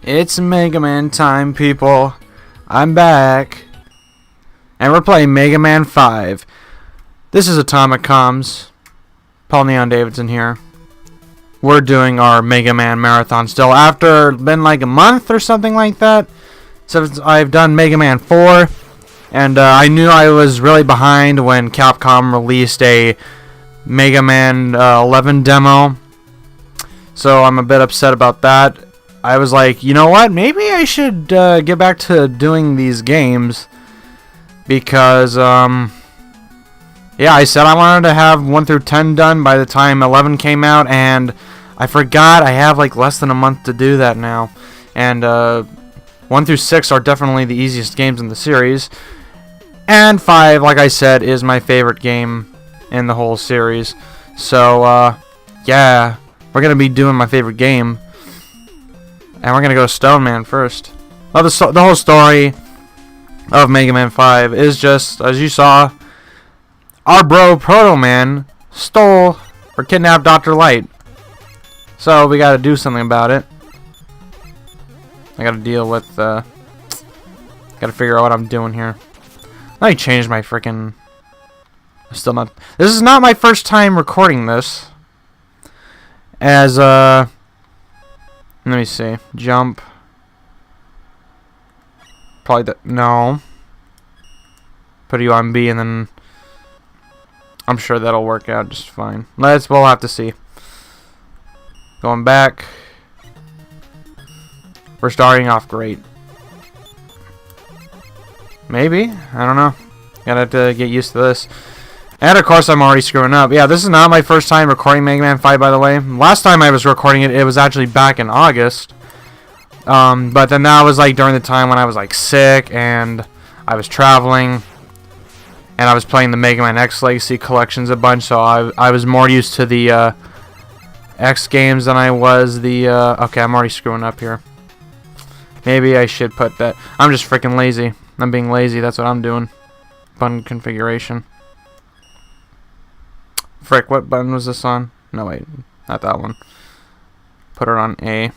It's Mega Man time, people. I'm back. And we're playing Mega Man 5. This is Atomic Comms. Paul Neon Davidson here. We're doing our Mega Man marathon still. After been like a month or something like that since I've done Mega Man 4. And I knew I was really behind when Capcom released a Mega Man 11 demo. So I'm a bit upset about that. I was like, you know what? Maybe I should get back to doing these games. Because, yeah, I said I wanted to have 1 through 10 done by the time 11 came out. And I forgot I have like less than a month to do that now. And 1 through 6 are definitely the easiest games in the series. And 5, like I said, is my favorite game in the whole series. So, yeah, we're going to be doing my favorite game. And we're going to go Stone Man first. Well, the whole story of Mega Man 5 is just, as you saw, our bro Proto Man stole or kidnapped Dr. Light. So we got to do something about it. I got to deal with, got to figure out what I'm doing here. Let me change my freaking... Still not... This is not my first time recording this. As, let me see. Jump. Probably that. No. Put you on B and then... I'm sure that'll work out just fine. We'll have to see. Going back. We're starting off great. Maybe? I don't know. Gotta have to get used to this. And of course I'm already screwing up. Yeah, this is not my first time recording Mega Man 5, by the way. Last time I was recording it, it was actually back in August. But then that was like during the time when I was like sick and I was traveling. And I was playing the Mega Man X Legacy collections a bunch, so I was more used to the X games than I was the... okay, I'm already screwing up here. Maybe I should put that... I'm just freaking lazy. I'm being lazy, that's what I'm doing. Button configuration. Frick, what button was this on? No, wait, not that one. Put it on A.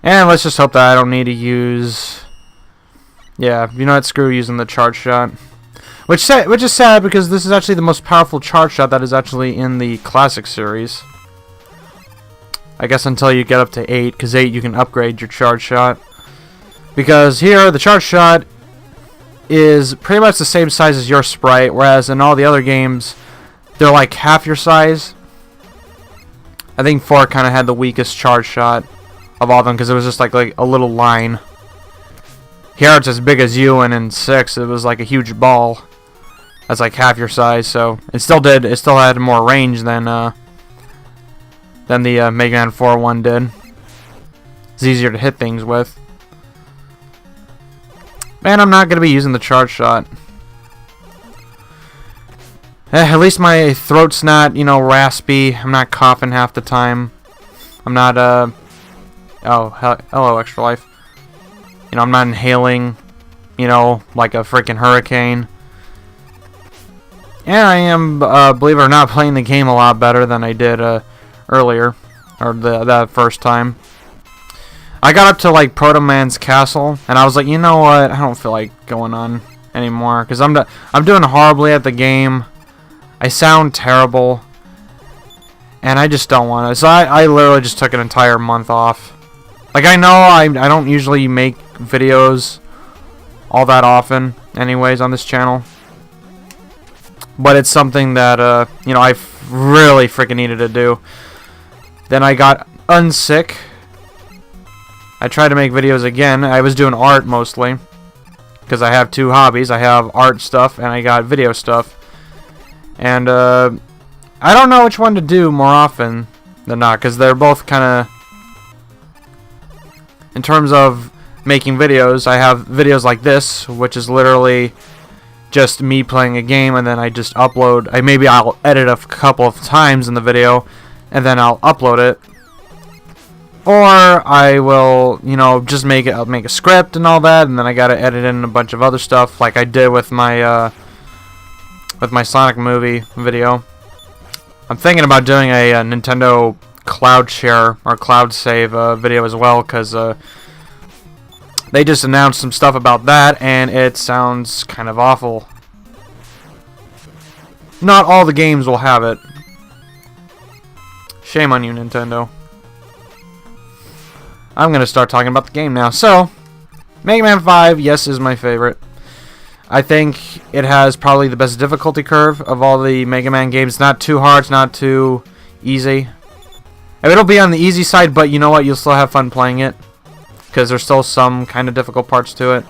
And let's just hope that I don't need to use... Yeah, you know what, screw using the charge shot. Which is sad, because this is actually the most powerful charge shot that is actually in the classic series. I guess until you get up to 8, because 8 you can upgrade your charge shot. Because here, the charge shot is pretty much the same size as your sprite, whereas in all the other games, they're like half your size. I think 4 kind of had the weakest charge shot of all of them, because it was just like a little line. Here it's as big as you, and in 6 it was like a huge ball. That's like half your size, so it still had more range than the Mega Man 4 one did. It's easier to hit things with. Man, I'm not going to be using the charge shot. At least my throat's not, you know, raspy. I'm not coughing half the time. I'm not, oh, hello, Extra Life. You know, I'm not inhaling, you know, like a freaking hurricane. And I am, believe it or not, playing the game a lot better than I did, earlier. Or that first time. I got up to like Proto Man's castle, and I was like, you know what? I don't feel like going on anymore, because I'm doing horribly at the game. I sound terrible, and I just don't want to. So I literally just took an entire month off. Like, I know I don't usually make videos all that often, anyways, on this channel, but it's something that you know, I really freaking needed to do. Then I got unsick. I tried to make videos again. I was doing art mostly, because I have 2 hobbies. I have art stuff and I got video stuff. And I don't know which one to do more often than not, because they're both kind of... In terms of making videos, I have videos like this, which is literally just me playing a game, and then I just upload. Maybe I'll edit a couple of times in the video, and then I'll upload it. Or I will, you know, just I'll make a script and all that, and then I gotta edit in a bunch of other stuff, like I did with my with my Sonic movie video. I'm thinking about doing a Nintendo cloud share or cloud save video as well, because they just announced some stuff about that and it sounds kind of awful. Not all the games will have it. Shame on you, Nintendo. I'm gonna start talking about the game now. So, Mega Man 5, yes, is my favorite. I think it has probably the best difficulty curve of all the Mega Man games. Not too hard, it's not too easy. It'll be on the easy side, but you know what? You'll still have fun playing it, because there's still some kind of difficult parts to it.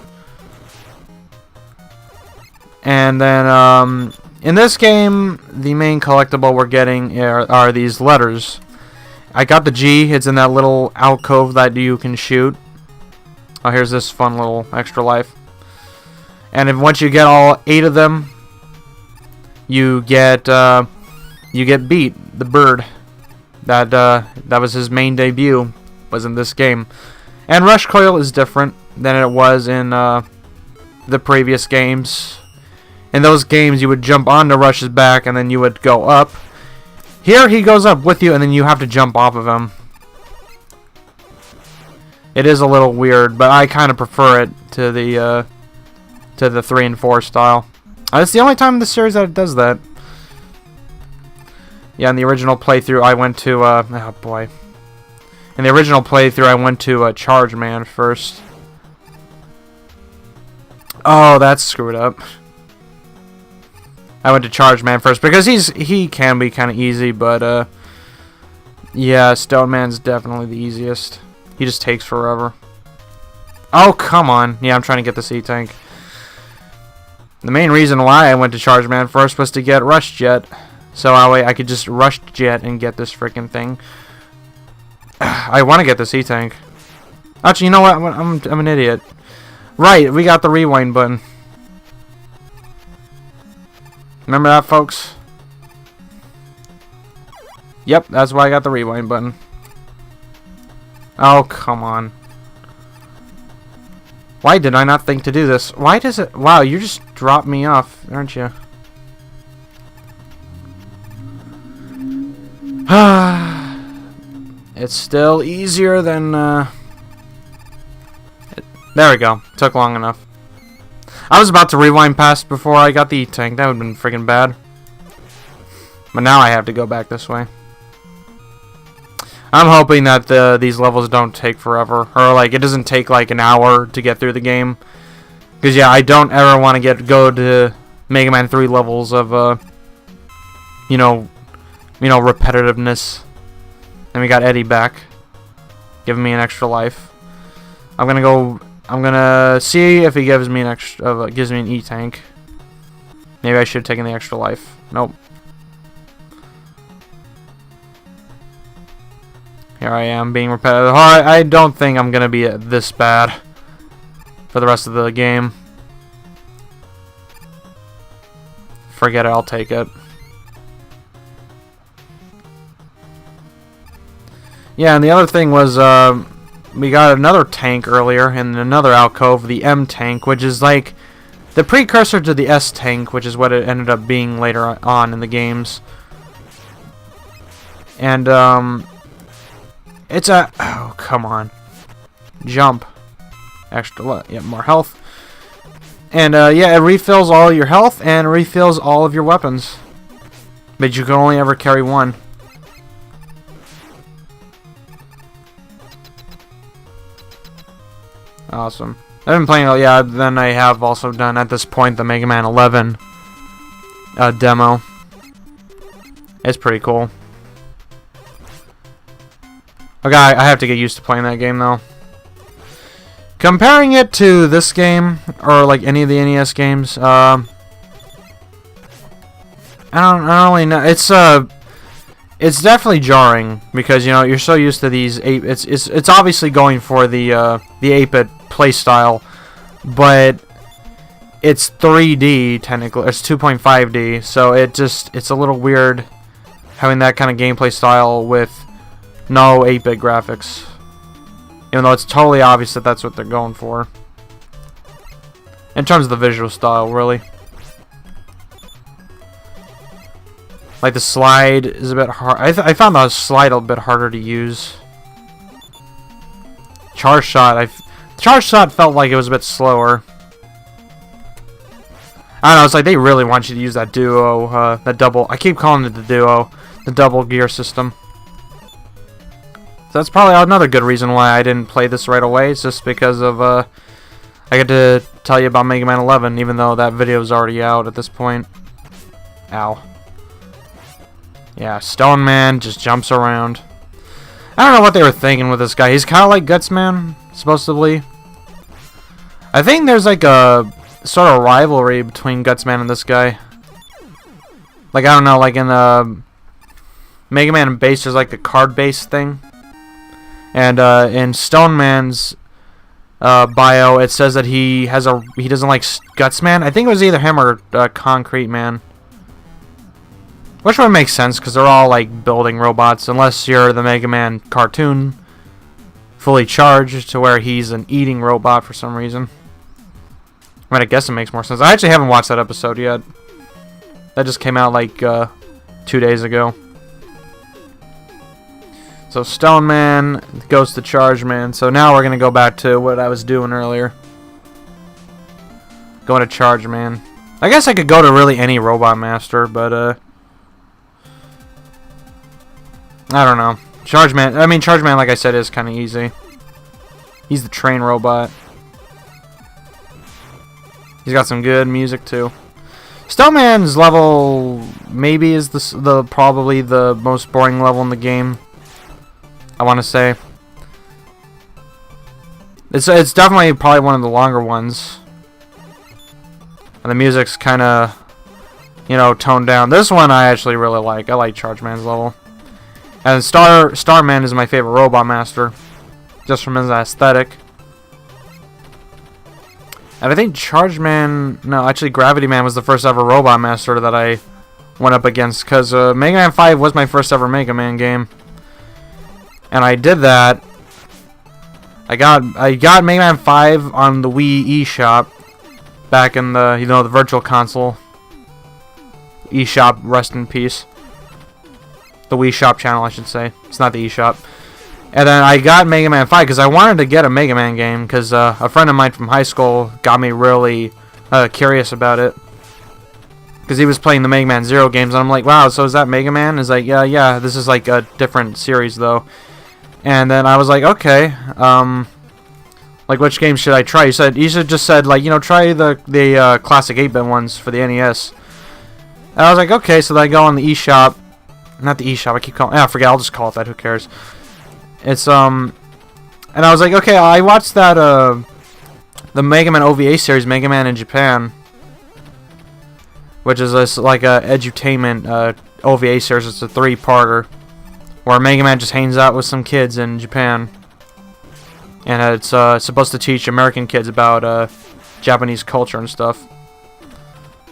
And then, in this game, the main collectible we're getting are these letters. I got the G. It's in that little alcove that you can shoot. Oh, here's this fun little extra life. And once you get all 8 of them, you get Beat, the bird. That was his main debut, was in this game. And Rush Coil is different than it was in the previous games. In those games, you would jump onto Rush's back, and then you would go up. Here, he goes up with you, and then you have to jump off of him. It is a little weird, but I kind of prefer it to the 3 and 4 style. It's the only time in the series that it does that. Yeah, in the original playthrough, I went to oh boy. In the original playthrough, I went to Charge Man first. Oh, that's screwed up. I went to Charge Man first because he can be kind of easy, but yeah, Stone Man's definitely the easiest. He just takes forever. Oh, come on. Yeah, I'm trying to get the C-Tank. The main reason why I went to Charge Man first was to get Rush Jet. So I could just Rush Jet and get this freaking thing. I want to get the C-Tank. Actually, you know what? I'm an idiot. Right, we got the rewind button. Remember that, folks? Yep, that's why I got the rewind button. Oh, come on. Why did I not think to do this? Why does it... Wow, you just dropped me off, aren't you? It's still easier than... There we go. Took long enough. I was about to rewind past before I got the E-Tank. That would have been freaking bad. But now I have to go back this way. I'm hoping that these levels don't take forever. Or, like, it doesn't take, like, an hour to get through the game. Because, yeah, I don't ever want to go to Mega Man 3 levels of, you know, repetitiveness. And we got Eddie back, giving me an extra life. I'm gonna see if he gives me gives me an E-Tank. Maybe I should have taken the extra life. Nope. Here I am being repetitive. I don't think I'm gonna be this bad for the rest of the game. Forget it, I'll take it. Yeah, and the other thing was, we got another tank earlier in another alcove, the M tank, which is like the precursor to the S tank, which is what it ended up being later on in the games. And, it's a... Oh, come on. Jump. Extra, yeah, more health. And, yeah, it refills all your health and refills all of your weapons. But you can only ever carry one. Awesome. I've been playing, yeah, then I have also done, at this point, the Mega Man 11 demo. It's pretty cool. Okay, I have to get used to playing that game, though. Comparing it to this game, or, like, any of the NES games, I don't really know. It's definitely jarring because, you know, you're so used to these it's obviously going for the 8-bit playstyle, but it's 3D technically. It's 2.5D, so it's a little weird having that kind of gameplay style with no 8-bit graphics. Even though it's totally obvious that that's what they're going for. In terms of the visual style, really. Like the slide is a bit hard. I found the slide a bit harder to use. Charge shot. Charge shot felt like it was a bit slower. I don't know. It's like they really want you to use that duo, that double. I keep calling it the duo, the double gear system. So that's probably another good reason why I didn't play this right away. It's just because of I get to tell you about Mega Man 11, even though that video is already out at this point. Ow. Yeah, Stone Man just jumps around. I don't know what they were thinking with this guy. He's kind of like Guts Man, supposedly. I think there's like a sort of rivalry between Guts Man and this guy. Like, I don't know, like in the Mega Man base, there's like a card-based thing. And in Stone Man's bio, it says that he doesn't like Guts Man. I think it was either him or Concrete Man. Which one makes sense, because they're all like building robots, unless you're the Mega Man cartoon, fully charged, to where he's an eating robot for some reason. I mean, I guess it makes more sense. I actually haven't watched that episode yet. That just came out like 2 days ago. So Stone Man goes to Charge Man. So now we're going to go back to what I was doing earlier. Going to Charge Man. I guess I could go to really any Robot Master, but I don't know. Charge Man, like I said, is kind of easy. He's the train robot. He's got some good music too. Stone Man's level maybe is probably the most boring level in the game, I want to say. It's definitely probably one of the longer ones. And the music's kind of, you know, toned down. This one I actually really like. I like Charge Man's level. And Star Man is my favorite Robot Master, just from his aesthetic. And I think Gravity Man was the first ever Robot Master that I went up against, because Mega Man 5 was my first ever Mega Man game. And I did that. I got Mega Man 5 on the Wii eShop back in the, you know, the Virtual Console eShop, rest in peace. The Wii Shop channel, I should say. It's not the eShop. And then I got Mega Man 5 because I wanted to get a Mega Man game, because a friend of mine from high school got me really curious about it. Because he was playing the Mega Man Zero games, and I'm like, wow, so is that Mega Man? He's like, yeah, this is like a different series, though. And then I was like, okay, like, which game should I try? He just said, like, you know, try the classic 8-bit ones for the NES. And I was like, okay, so then I go on the eShop. Not the eShop, I keep calling... I forget, I'll just call it that, who cares. It's, and I was like, okay, I watched that, the Mega Man OVA series, Mega Man in Japan. Which is this, like, a edutainment, OVA series. It's a 3-parter. Where Mega Man just hangs out with some kids in Japan. And it's, supposed to teach American kids about, Japanese culture and stuff.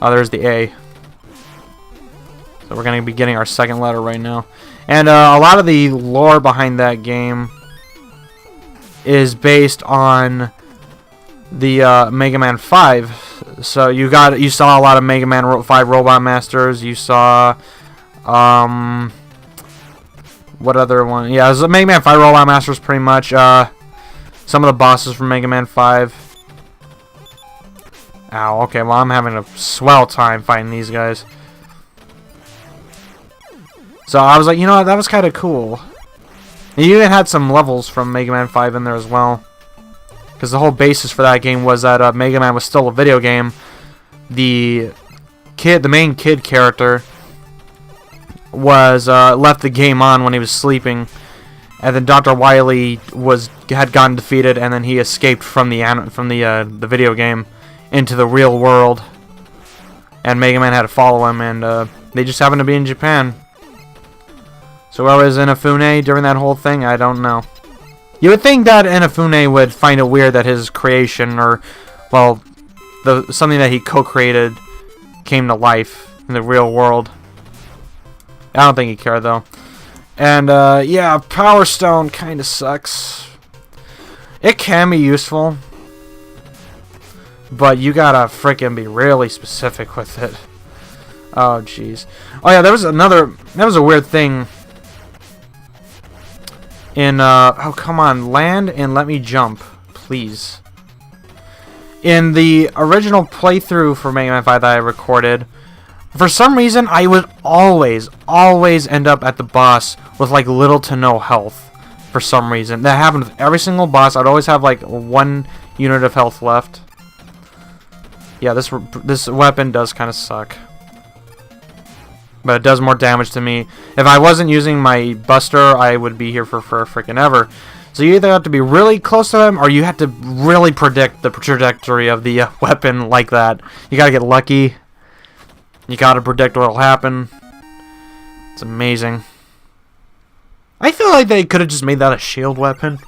Oh, there's the A. So we're going to be getting our second letter right now. And a lot of the lore behind that game is based on the Mega Man 5. So you saw a lot of Mega Man 5 Robot Masters. You saw what other one? Yeah, it was Mega Man 5 Robot Masters pretty much. Some of the bosses from Mega Man 5. Ow, okay, well I'm having a swell time fighting these guys. So I was like, you know what, that was kind of cool. And you even had some levels from Mega Man 5 in there as well. Because the whole basis for that game was that Mega Man was still a video game. The main kid character was left the game on when he was sleeping. And then Dr. Wily had gotten defeated, and then he escaped from the video game into the real world. And Mega Man had to follow him, and they just happened to be in Japan. So where was Inafune during that whole thing? I don't know. You would think that Inafune would find it weird that his creation, or, well, something that he co-created came to life in the real world. I don't think he cared, though. And, yeah, Power Stone kind of sucks. It can be useful, but you gotta frickin' be really specific with it. Oh, jeez. Oh, yeah, there was another... That was a weird thing. In, oh, come on. Land and let me jump. Please. In the original playthrough for Mega Man 5 that I recorded, for some reason, I would always end up at the boss with, like, little to no health. For some reason. That happened with every single boss. I'd always have, like, 1 unit of health left. Yeah, this weapon does kind of suck. But it does more damage to me. If I wasn't using my buster, I would be here for freaking ever. So you either have to be really close to them, or you have to really predict the trajectory of the weapon like that. You gotta get lucky. You gotta predict what'll happen. It's amazing. I feel like they could have just made that a shield weapon.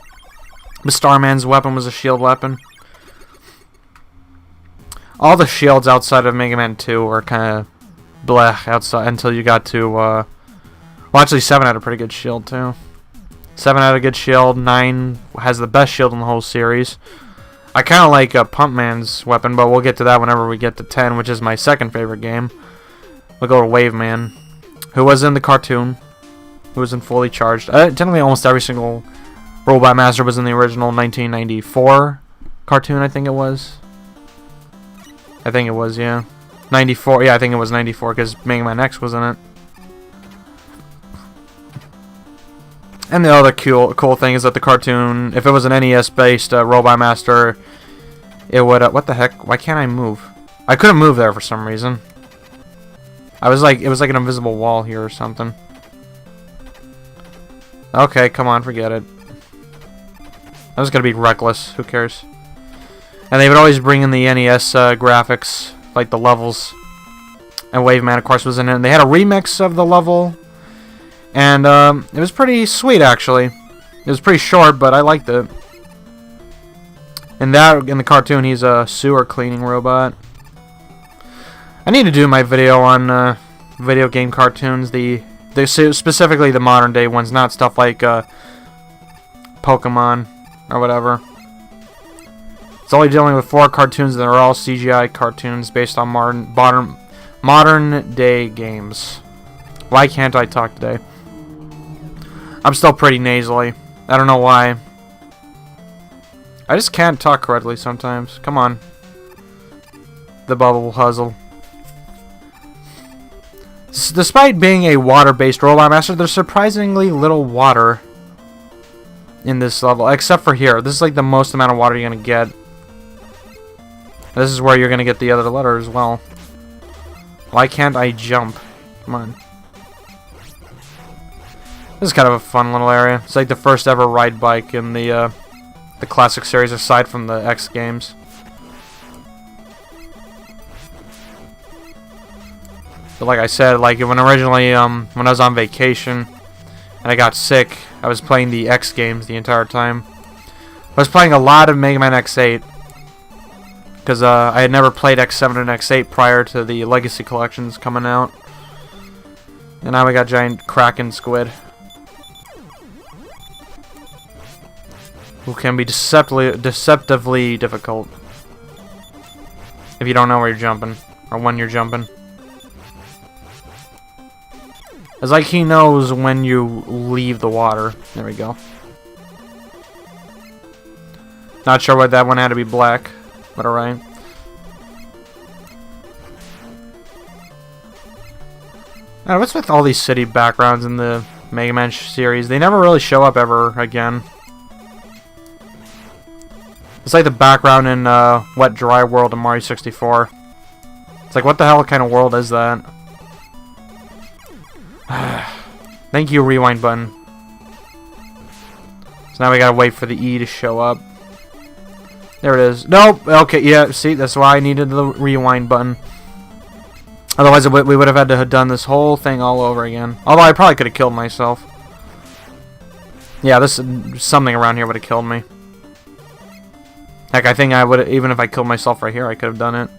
The Starman's weapon was a shield weapon. All the shields outside of Mega Man 2 were kind of bleh outside until you got to, well, actually 7 had a pretty good shield too. 7 had a good shield. 9 has the best shield in the whole series. I kind of like Pump Man's weapon, but we'll get to that whenever we get to 10, which is my second favorite game. We'll go to Wave Man, who was in the cartoon, who was in Fully Charged. Technically, almost every single Robot Master was in the original 1994 cartoon, I think it was. I think it was, yeah. 94, yeah, I think it was 94, because Mega Man X was in it. And the other cool thing is that the cartoon, if it was an NES-based Robot Master, it would, what the heck, why can't I move? I couldn't move there for some reason. I was like, it was like an invisible wall here or something. Okay, come on, forget it. I was gonna be reckless, who cares? And they would always bring in the NES graphics, like the levels. And Wave Man, of course, was in it. And they had a remix of the level. And it was pretty sweet, actually. It was pretty short, but I liked it. And that, in the cartoon, he's a sewer cleaning robot. I need to do my video on video game cartoons. Specifically the modern day ones, not stuff like Pokemon or whatever. It's only dealing with 4 cartoons that are all CGI cartoons based on modern day games. Why can't I talk today? I'm still pretty nasally. I don't know why. I just can't talk correctly sometimes. Come on. The bubble puzzle. Despite being a water-based Robot Master, there's surprisingly little water in this level, except for here. This is like the most amount of water you're gonna get. This is where you're gonna get the other letter as well. Why can't I jump? Come on. This is kind of a fun little area. It's like the first ever ride bike in the classic series, aside from the X games. But like I said, like when originally, when I was on vacation and I got sick, I was playing the X games the entire time. I was playing a lot of Mega Man X8 because I had never played X7 and X8 prior to the Legacy collections coming out. And now we got giant Kraken squid, who can be deceptively difficult if you don't know where you're jumping or when you're jumping. It's like he knows when you leave the water. There we go. Not sure why that one had to be black, but alright. What's with all these city backgrounds in the Mega Man series? They never really show up ever again. It's like the background in Wet Dry World in Mario 64. It's like, what the hell kind of world is that? Thank you, rewind button. So now we gotta wait for the E to show up. There it is. Nope. Okay, yeah, see, that's why I needed the rewind button. Otherwise, we would have had to have done this whole thing all over again. Although I probably could have killed myself. Yeah, something around here would have killed me. Heck, I think I would, even if I killed myself right here, I could have done it.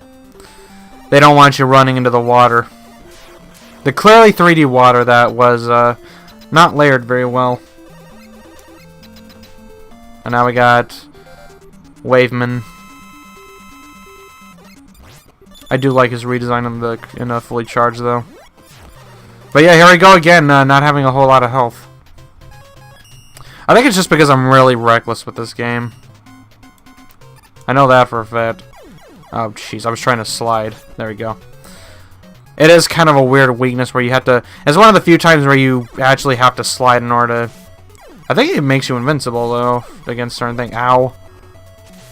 They don't want you running into the water. The clearly 3D water that was not layered very well. And now we got Waveman. I do like his redesign in the fully charged though. But yeah, here we go again, not having a whole lot of health. I think it's just because I'm really reckless with this game. I know that for a fact. Oh jeez, I was trying to slide. There we go. It is kind of a weird weakness where you have to... It's one of the few times where you actually have to slide in order to... I think it makes you invincible, though, against certain things. Ow.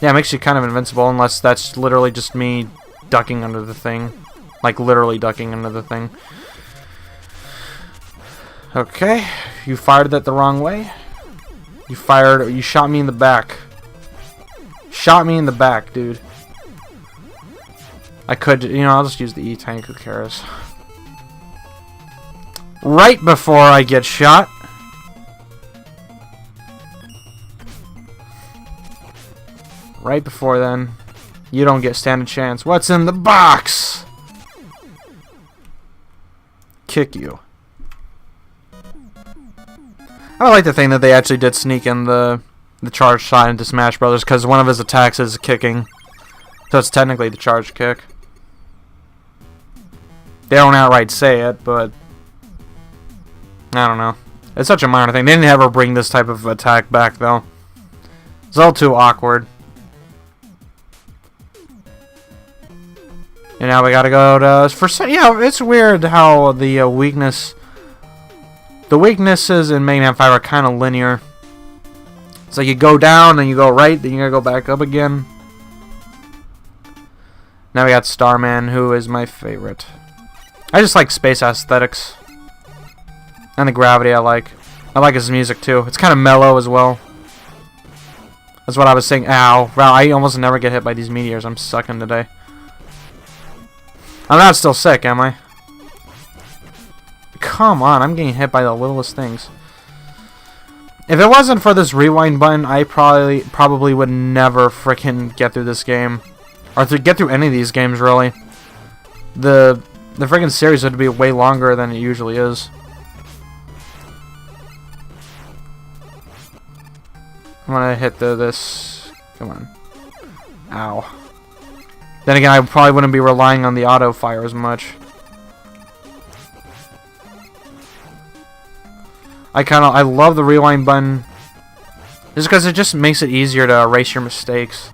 Yeah, it makes you kind of invincible, unless that's literally just me ducking under the thing. Like, literally ducking under the thing. Okay. You fired that the wrong way. You shot me in the back. Shot me in the back, dude. I could, you know, I'll just use the E-tank, who cares. Right before I get shot. Right before then. You don't stand a chance. What's in the box? Kick you. I like the thing that they actually did sneak in the charge shot into Smash Brothers, because one of his attacks is kicking. So it's technically the charge kick. They don't outright say it, but I don't know. It's such a minor thing. They didn't ever bring this type of attack back, though. It's all too awkward. And now we gotta go to... Yeah, it's weird how the weaknesses in Mega Man 5 are kind of linear. It's like you go down, then you go right, then you gotta go back up again. Now we got Starman, who is my favorite. I just like space aesthetics. And the gravity I like. I like his music too. It's kind of mellow as well. That's what I was saying. Ow. Wow, I almost never get hit by these meteors. I'm sucking today. I'm not still sick, am I? Come on, I'm getting hit by the littlest things. If it wasn't for this rewind button, I probably would never frickin' get through this game. Or to get through any of these games, really. The friggin' series would be way longer than it usually is. I'm gonna hit this. Come on. Ow. Then again, I probably wouldn't be relying on the auto fire as much. I love the rewind button. Just because it just makes it easier to erase your mistakes.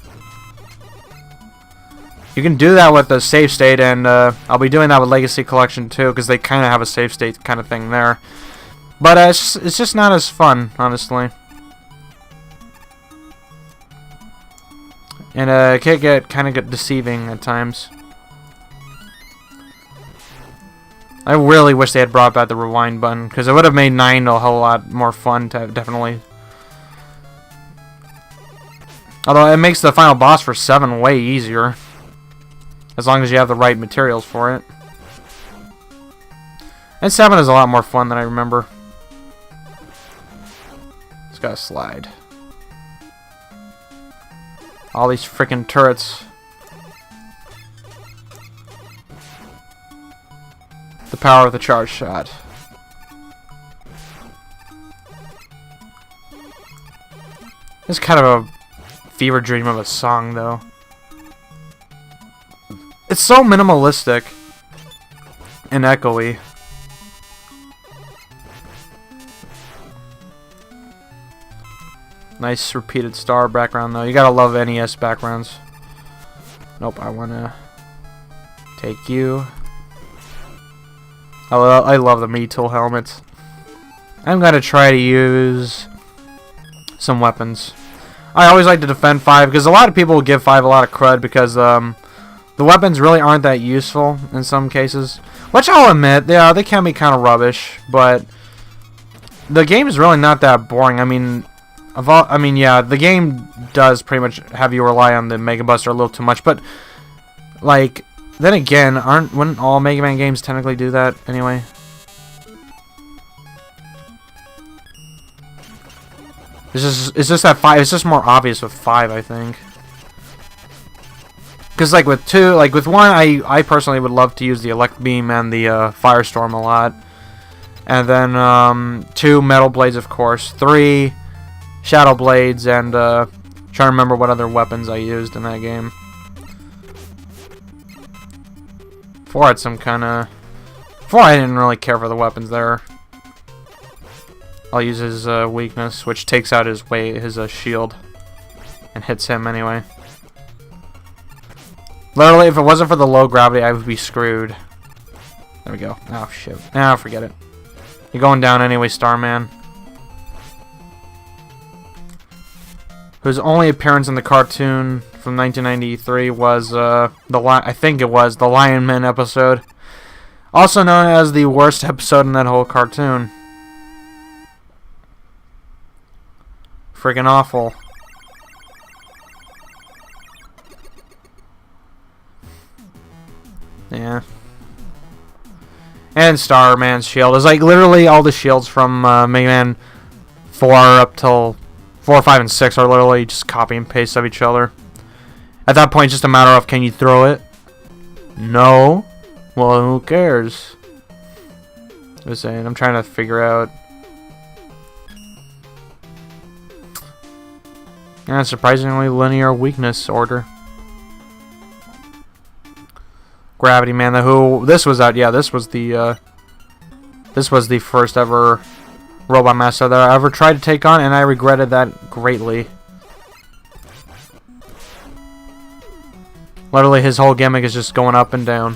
You can do that with the save state, and I'll be doing that with Legacy Collection too, because they kind of have a save state kind of thing there. But it's just not as fun, honestly. And it can get kind of deceiving at times. I really wish they had brought back the rewind button, because it would have made 9 a whole lot more fun, definitely. Although it makes the final boss for 7 way easier. As long as you have the right materials for it. And 7 is a lot more fun than I remember. Just gotta slide. All these freaking turrets. The power of the charge shot. It's kind of a fever dream of a song, though. It's so minimalistic and echoey. Nice repeated star background, though. You gotta love NES backgrounds. Nope, I wanna take you. I love the Mii Tool helmets. I'm gonna try to use some weapons. I always like to defend 5 because a lot of people will give 5 a lot of crud because the weapons really aren't that useful in some cases. Which I'll admit, yeah, they can be kind of rubbish, but the game is really not that boring. I mean, yeah, the game does pretty much have you rely on the Mega Buster a little too much, but like, then again, wouldn't all Mega Man games technically do that anyway? It's just that 5. It's just more obvious with 5, I think. Because like with 2, like with 1, I personally would love to use the Elect Beam and the Firestorm a lot, and then 2 Metal Blades, of course. 3 Shadow Blades, and trying to remember what other weapons I used in that game. 4 had some kind of... 4 I didn't really care for the weapons there. I'll use his weakness, which takes out his shield. And hits him anyway. Literally, if it wasn't for the low gravity, I would be screwed. There we go. Oh, shit. Ah, forget it. You're going down anyway, Starman. Whose only appearance in the cartoon from 1993 was, I think it was, the Lion Man episode. Also known as the worst episode in that whole cartoon. Friggin' awful. Yeah. And Starman's shield is like literally all the shields from Mega Man 4 up till 4, 5, and 6 are literally just copy and paste of each other. At that point, it's just a matter of can you throw it? No. Well, who cares? Just saying, I'm trying to figure out. Yeah, surprisingly linear weakness order. Gravity Man, this was out. Yeah, this was the first ever Robot Master that I ever tried to take on, and I regretted that greatly. Literally, his whole gimmick is just going up and down.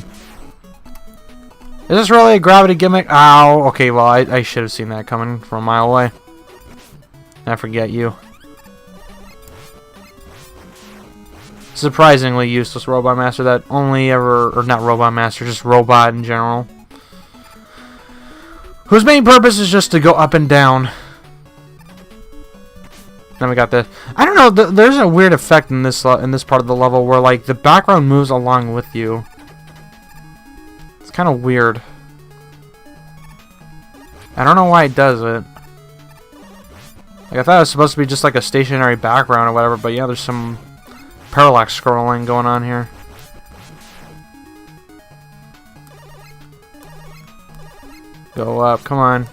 Is this really a gravity gimmick? Ow. Okay, well, I should have seen that coming from a mile away. I forget you. Surprisingly useless Robot Master that only ever, or not Robot Master, just Robot in general. Whose main purpose is just to go up and down. Then we got this. I don't know, there's a weird effect in this part of the level where like the background moves along with you. It's kind of weird. I don't know why it does it. Like I thought it was supposed to be just like a stationary background or whatever, but yeah, there's some parallax scrolling going on here. Go up, come on.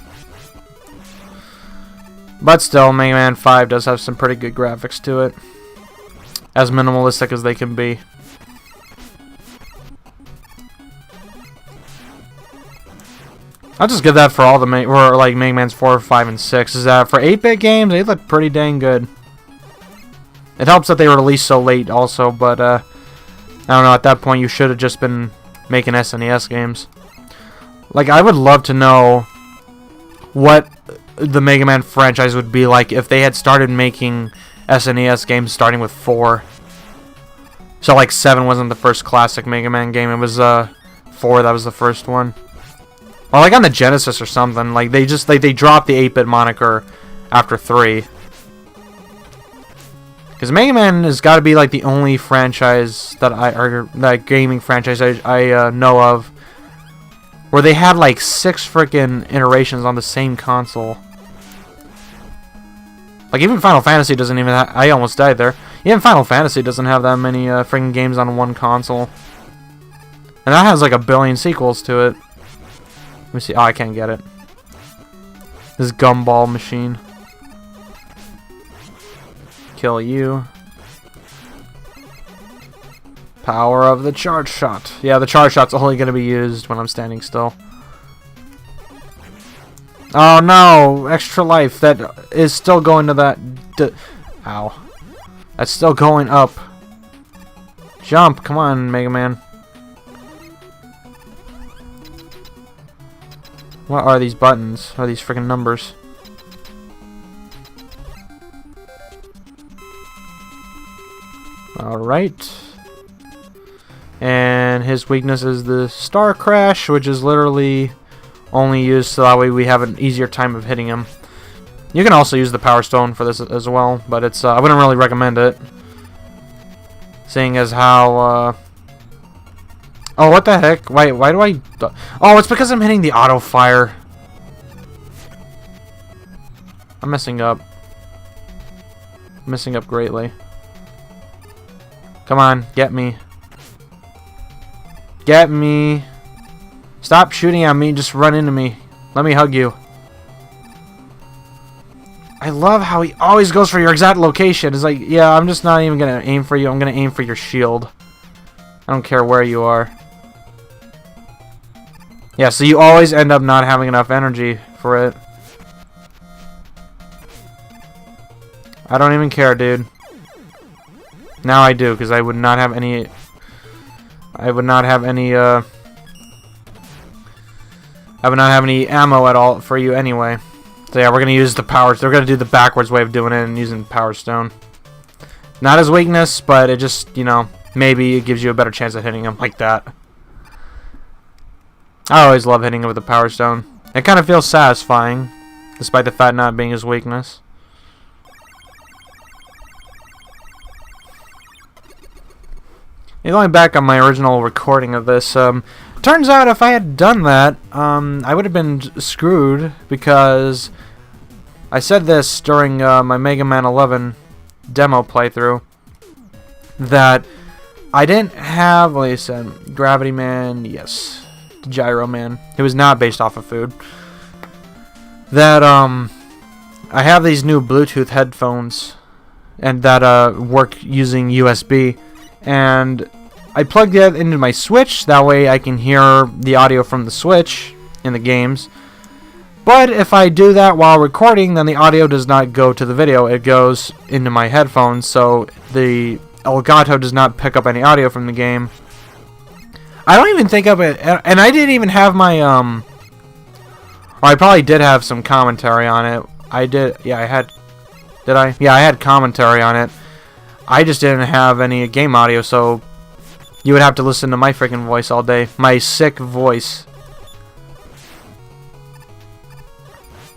But still, Mega Man 5 does have some pretty good graphics to it. As minimalistic as they can be. I'll just give that for all the like Mega Man's 4, 5, and 6. Is that for 8-bit games, they look pretty dang good. It helps that they were released so late also, but I don't know, at that point you should have just been making SNES games. Like, I would love to know what the Mega Man franchise would be like if they had started making SNES games starting with 4. So, like, 7 wasn't the first classic Mega Man game, it was 4 that was the first one. Or, like, on the Genesis or something, like, they just, like, they dropped the 8-bit moniker after 3. Because Mega Man has got to be like the only franchise that gaming franchise I know of where they had like 6 freaking iterations on the same console. Like even Final Fantasy doesn't even I almost died there. Even Final Fantasy doesn't have that many freaking games on one console. And that has like a billion sequels to it. Let me see. Oh, I can't get it. This gumball machine. Kill you. Power of the charge shot. Yeah, the charge shot's only going to be used when I'm standing still. Oh no! Extra life. That is still going to that... Ow. That's still going up. Jump. Come on, Mega Man. What are these buttons? What are these freaking numbers? Alright. And his weakness is the Star Crash, which is literally only used so that way we have an easier time of hitting him. You can also use the Power Stone for this as well, but it's I wouldn't really recommend it. Seeing as how... Oh, what the heck? Why do I... Oh, it's because I'm hitting the auto fire. I'm messing up. Messing up greatly. Come on, get me. Get me. Stop shooting at me, just run into me. Let me hug you. I love how he always goes for your exact location. It's like, yeah, I'm just not even going to aim for you. I'm going to aim for your shield. I don't care where you are. Yeah, so you always end up not having enough energy for it. I don't even care, dude. Now I do, because I would not have any... I would not have any ammo at all for you anyway. So yeah, we're gonna use the power. We're gonna do the backwards way of doing it and using Power Stone. Not as weakness, but it just, you know, maybe it gives you a better chance at hitting him like that. I always love hitting him with the Power Stone. It kind of feels satisfying, despite the fact not being his weakness. And going back on my original recording of this, turns out if I had done that, I would have been screwed, because I said this during my Mega Man 11 demo playthrough, that I didn't have, like I said, Gravity Man, yes, Gyro Man, it was not based off of food, that I have these new Bluetooth headphones, and that work using USB, and I plugged it into my Switch, that way I can hear the audio from the Switch in the games. But if I do that while recording, then the audio does not go to the video, it goes into my headphones, so the Elgato does not pick up any audio from the game. I don't even think of it, and I didn't even have my, or I probably did have some commentary on it. I did, yeah, I had, did I? Yeah, I had commentary on it. I just didn't have any game audio, so you would have to listen to my freaking voice all day. My sick voice.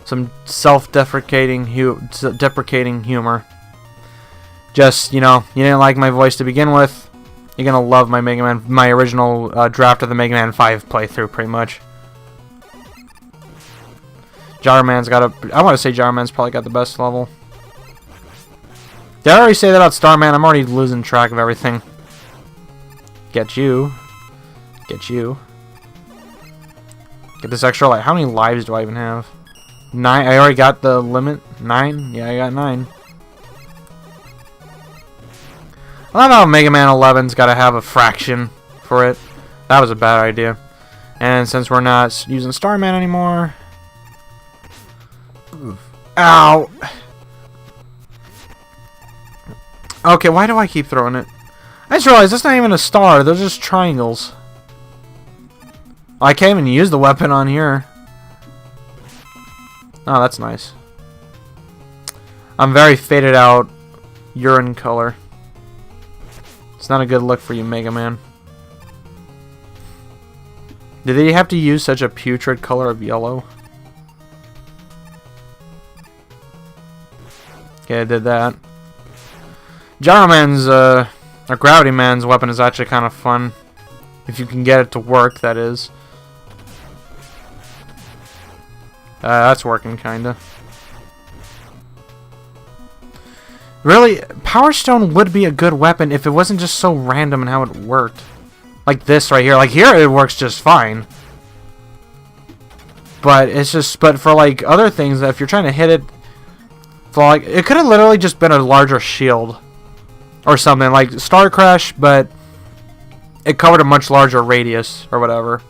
Some self-deprecating humor. Just, you know, you didn't like my voice to begin with. You're gonna love my Mega Man, my original draft of the Mega Man 5 playthrough, pretty much. Gyro Man's got a... I want to say Gyro Man's probably got the best level. Did I already say that about Starman? I'm already losing track of everything. Get you. Get you. Get this extra life. How many lives do I even have? 9. I already got the limit. 9? Yeah, I got 9. I love how Mega Man 11's got to have a fraction for it. That was a bad idea. And since we're not using Starman anymore... Oof. Ow! Okay, why do I keep throwing it? I just realized that's not even a star. Those are just triangles. I can't even use the weapon on here. Oh, that's nice. I'm very faded out urine color. It's not a good look for you, Mega Man. Did they have to use such a putrid color of yellow? Okay, I did that. Gyro Man's, or Gravity Man's weapon is actually kind of fun. If you can get it to work, that is. That's working, kinda. Really, Power Stone would be a good weapon if it wasn't just so random in how it worked. Like this right here. Like here, it works just fine. But it's just, but for like other things, if you're trying to hit it, for like, it could have literally just been a larger shield. Or something, like Star Crash, but it covered a much larger radius, or whatever.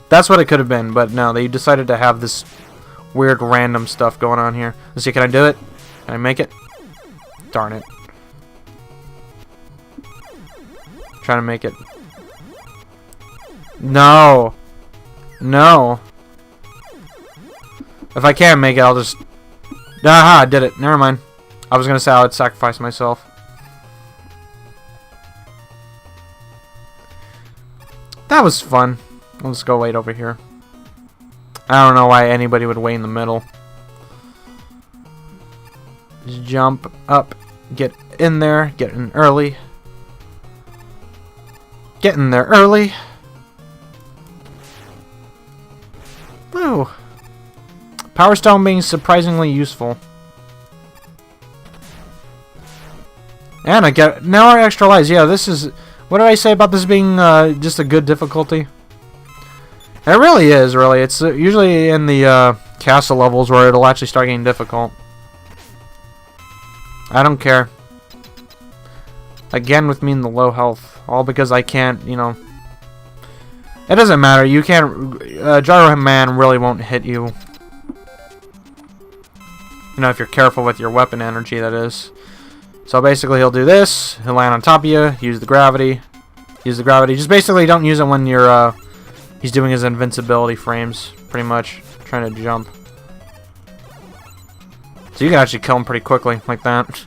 That's what it could have been, but no, they decided to have this weird random stuff going on here. Let's see, can I do it? Can I make it? Darn it. Trying to make it. No. No. If I can't make it, I'll just... Aha, I did it. Never mind. I was going to say I would sacrifice myself. That was fun. Let's go wait over here. I don't know why anybody would wait in the middle. Just jump up. Get in there. Get in early. Get in there early. Woo. Power Stone being surprisingly useful. And I get now our extra lives. Yeah, this is... What did I say about this being just a good difficulty? It really is, really. It's usually in the castle levels where it'll actually start getting difficult. I don't care. Again, with me in the low health. All because I can't, you know... It doesn't matter. You can't... Gyro Man really won't hit you. You know, if you're careful with your weapon energy, that is. So basically, he'll do this. He'll land on top of you. Use the gravity. Use the gravity. Just basically don't use it when you're, he's doing his invincibility frames, pretty much. Trying to jump. So you can actually kill him pretty quickly, like that.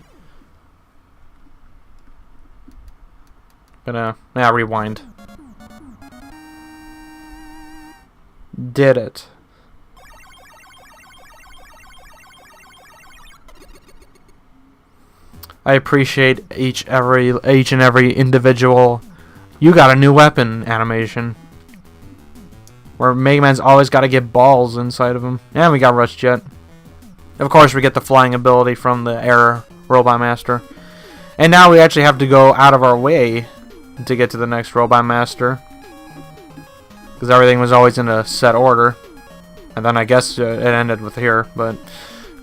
Gonna, yeah, rewind. Did it. I appreciate each and every individual "you got a new weapon" animation. Where Mega Man's always got to get balls inside of him. And we got Rush Jet. Of course, we get the flying ability from the Air Robot Master. And now we actually have to go out of our way to get to the next Robot Master. Because everything was always in a set order. And then I guess it ended with here. But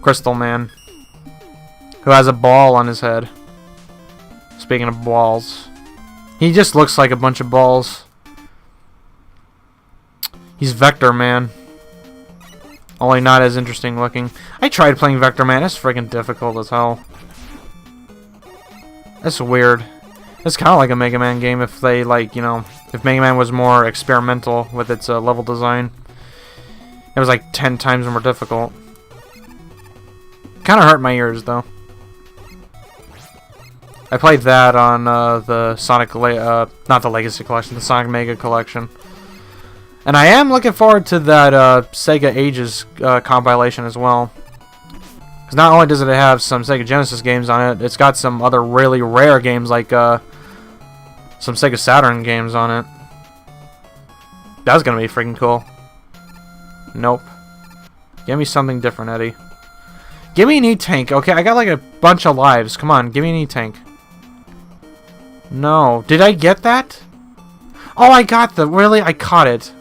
Crystal Man, who has a ball on his head. Speaking of balls, he just looks like a bunch of balls. He's Vector Man. Only not as interesting looking. I tried playing Vector Man. It's freaking difficult as hell. That's weird. It's kind of like a Mega Man game if they, like, you know, if Mega Man was more experimental with its level design. It was like 10 times more difficult. Kind of hurt my ears, though. I played that on the Sonic, not the Legacy Collection, the Sonic Mega Collection. And I am looking forward to that Sega Ages compilation as well. Because not only does it have some Sega Genesis games on it, it's got some other really rare games like some Sega Saturn games on it. That's going to be freaking cool. Nope. Give me something different, Eddie. Give me an E-Tank. Okay, I got like a bunch of lives. Come on, give me an E-Tank. No. Did I get that? Oh, I got the... Really? I caught it.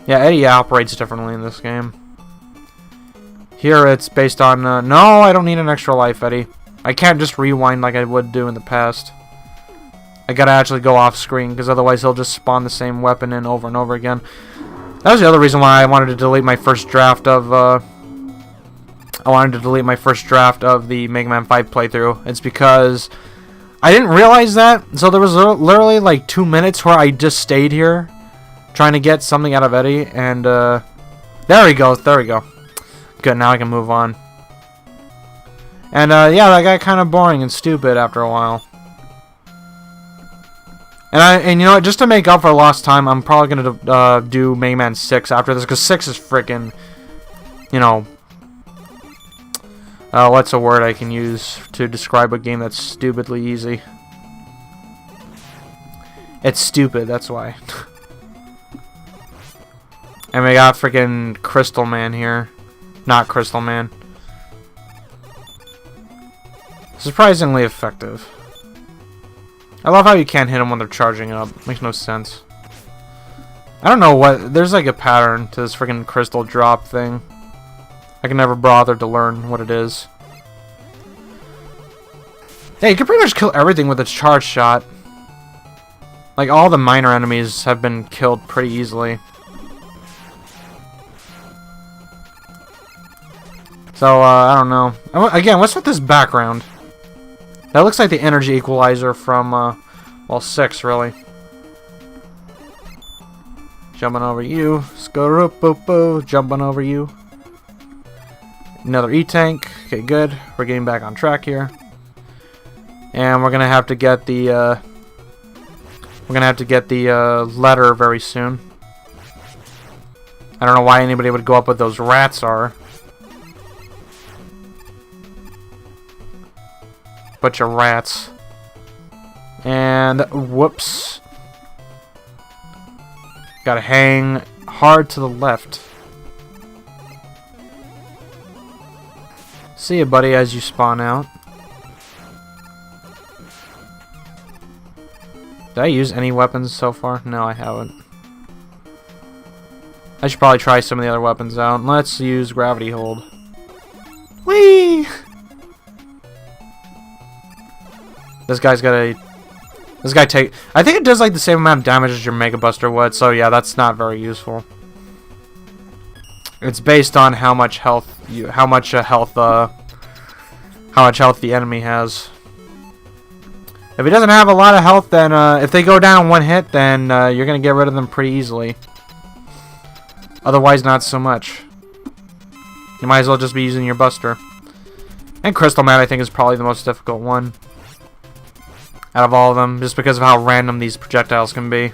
Yeah, Eddie operates differently in this game. Here it's based on... no, I don't need an extra life, Eddie. I can't just rewind like I would do in the past. I gotta actually go off screen, because otherwise he'll just spawn the same weapon in over and over again. That was the other reason why I wanted to delete my first draft of... I wanted to delete my first draft of the Mega Man 5 playthrough. It's because I didn't realize that. So there was literally like 2 minutes where I just stayed here trying to get something out of Eddie. And there we go. There we go. Good. Now I can move on. And yeah, that got kind of boring and stupid after a while. And you know what? Just to make up for lost time, I'm probably gonna do Mega Man 6 after this, because 6 is freaking, you know, what's a word I can use to describe a game that's stupidly easy? It's stupid, that's why. And we got freaking Crystal Man here. Not Crystal Man. Surprisingly effective. I love how you can't hit them when they're charging up. Makes no sense. I don't know what... There's like a pattern to this freaking crystal drop thing. I can never bother to learn what it is. Yeah, you can pretty much kill everything with a charge shot. Like, all the minor enemies have been killed pretty easily. So, I don't know. Again, what's with this background? That looks like the energy equalizer from, well, 6, really. Jumping over you. Skorup-bo-bo. Jumping over you. Another E-Tank. Okay, good. We're getting back on track here. And we're gonna have to get the, letter very soon. I don't know why anybody would go up with those rats are. Bunch of rats. And whoops. Gotta hang hard to the left. See ya, buddy, as you spawn out. Did I use any weapons so far? No, I haven't. I should probably try some of the other weapons out. Let's use Gravity Hold. Whee! This guy's got a This guy I think it does like the same amount of damage as your Mega Buster would, so yeah, that's not very useful. It's based on how much health the enemy has. If he doesn't have a lot of health, then if they go down in one hit, then you're gonna get rid of them pretty easily. Otherwise, not so much. You might as well just be using your Buster. And Crystal Man, I think, is probably the most difficult one out of all of them, just because of how random these projectiles can be.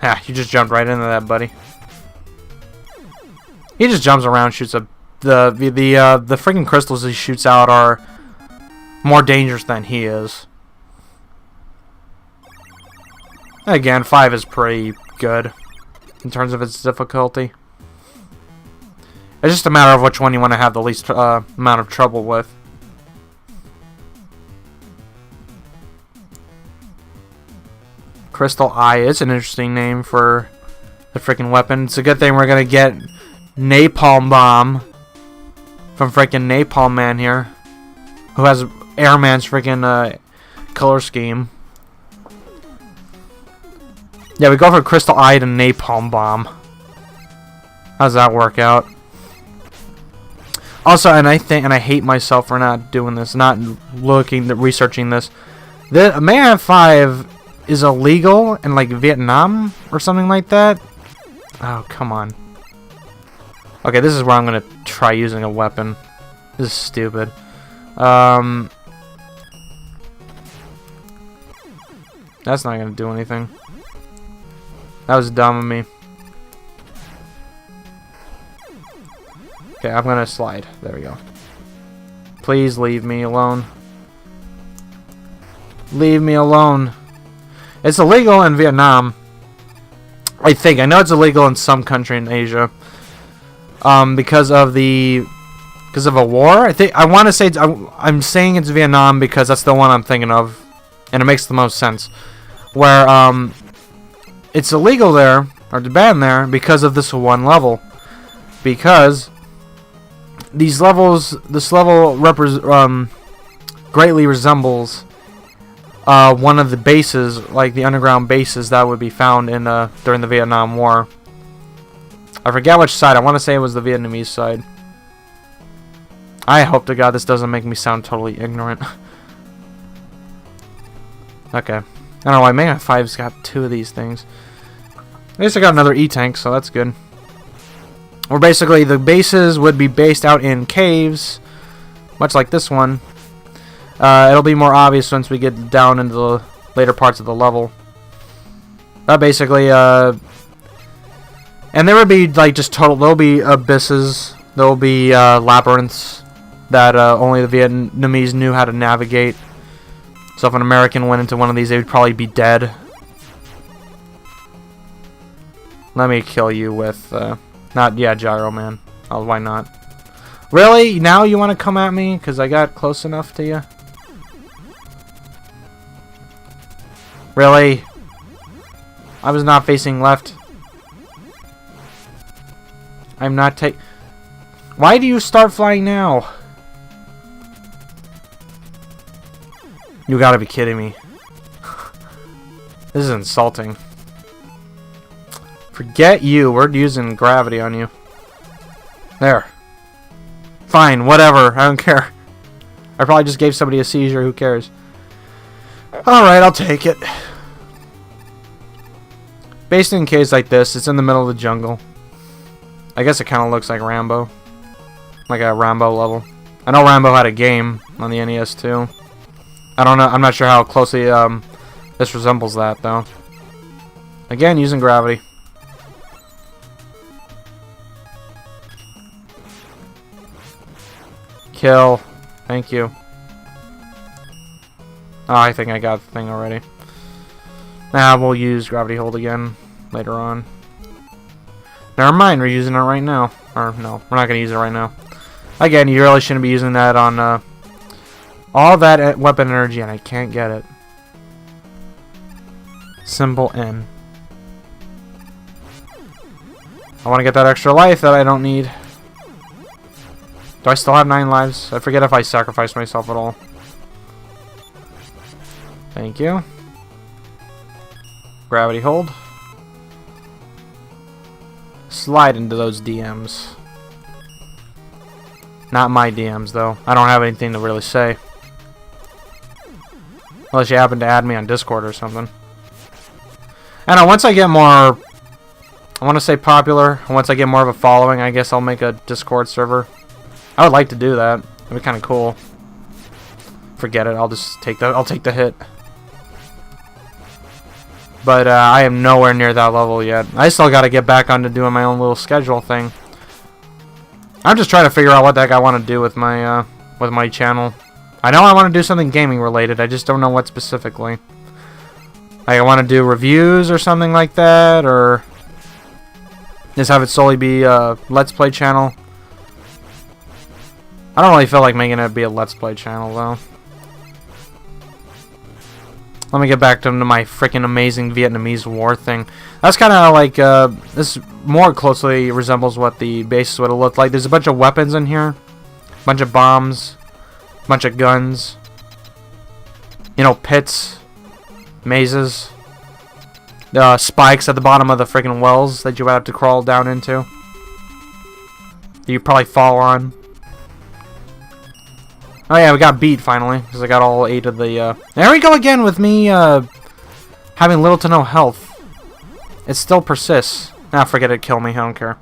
Ha, you just jumped right into that, buddy. He just jumps around, shoots a... The freaking crystals he shoots out are more dangerous than he is. Again, 5 is pretty good in terms of its difficulty. It's just a matter of which one you want to have the least amount of trouble with. Crystal Eye is an interesting name for the freaking weapon. It's a good thing we're gonna get Napalm Bomb from freaking Napalm Man here, who has Airman's freaking color scheme. Yeah, we go for Crystal Eye to Napalm Bomb. How does that work out? Also, and I hate myself for not doing this, not researching this. The Mega 5 is illegal in like Vietnam or something like that. Oh, come on. Okay, this is where I'm gonna try using a weapon. This is stupid. That's not gonna do anything. That was dumb of me. Okay, I'm gonna slide. There we go. Please leave me alone. Leave me alone. It's illegal in Vietnam. I think. I know it's illegal in some country in Asia. Because of a war. I want to say I'm saying it's Vietnam because that's the one I'm thinking of, and it makes the most sense. Where it's illegal there, or it's banned there, because of this one level. Because this level greatly resembles one of the bases, like the underground bases that would be found in during the Vietnam War. I forget which side. I want to say it was the Vietnamese side. I hope to God this doesn't make me sound totally ignorant. Okay. I don't know why Mega 5's got 2 of these things. At least I got another E-Tank, so that's good. Or basically, the bases would be based out in caves, much like this one. It'll be more obvious once we get down into the later parts of the level. But basically, and there would be like there'll be abysses, there'll be labyrinths that only the Vietnamese knew how to navigate. So if an American went into one of these, they would probably be dead. Let me kill you with, Gyro Man. Oh, why not? Really? Now you want to come at me? Because I got close enough to you? Really? I was not facing left. I'm not Why do you start flying now? You gotta be kidding me. This is insulting. Forget you. We're using gravity on you. There. Fine, whatever. I don't care. I probably just gave somebody a seizure. Who cares? Alright, I'll take it. Based in a case like this, it's in the middle of the jungle. I guess it kind of looks like Rambo. Like a Rambo level. I know Rambo had a game on the NES too. I don't know. I'm not sure how closely this resembles that though. Again, using gravity. Kill. Thank you. Oh, I think I got the thing already. Nah, we'll use gravity hold again later on. Never mind, we're using it right now. Or, no, we're not going to use it right now. Again, you really shouldn't be using that on all that weapon energy, and I can't get it. Symbol N. I want to get that extra life that I don't need. Do I still have 9 lives? I forget if I sacrificed myself at all. Thank you. Gravity hold. Slide into those DMs. Not my DMs, though. I don't have anything to really say. Unless you happen to add me on Discord or something. I don't know, once I get more... I want to say popular. Once I get more of a following, I guess I'll make a Discord server. I would like to do that. It'd be kind of cool. Forget it. I'll just take the... I'll take the hit. But I am nowhere near that level yet. I still got to get back onto doing my own little schedule thing. I'm just trying to figure out what the heck I want to do with my channel. I know I want to do something gaming related. I just don't know what specifically. Like I want to do reviews or something like that, or just have it solely be a Let's Play channel. I don't really feel like making it be a Let's Play channel though. Let me get back to my freaking amazing Vietnamese war thing. That's kind of like, this more closely resembles what the base would have looked like. There's a bunch of weapons in here. A bunch of bombs. A bunch of guns. You know, pits. Mazes. Spikes at the bottom of the freaking wells that you would have to crawl down into. You probably fall on. Oh yeah, we got beat finally, because I got all 8 of the, There we go again with me, having little to no health. It still persists. Nah, forget it, kill me, I don't care.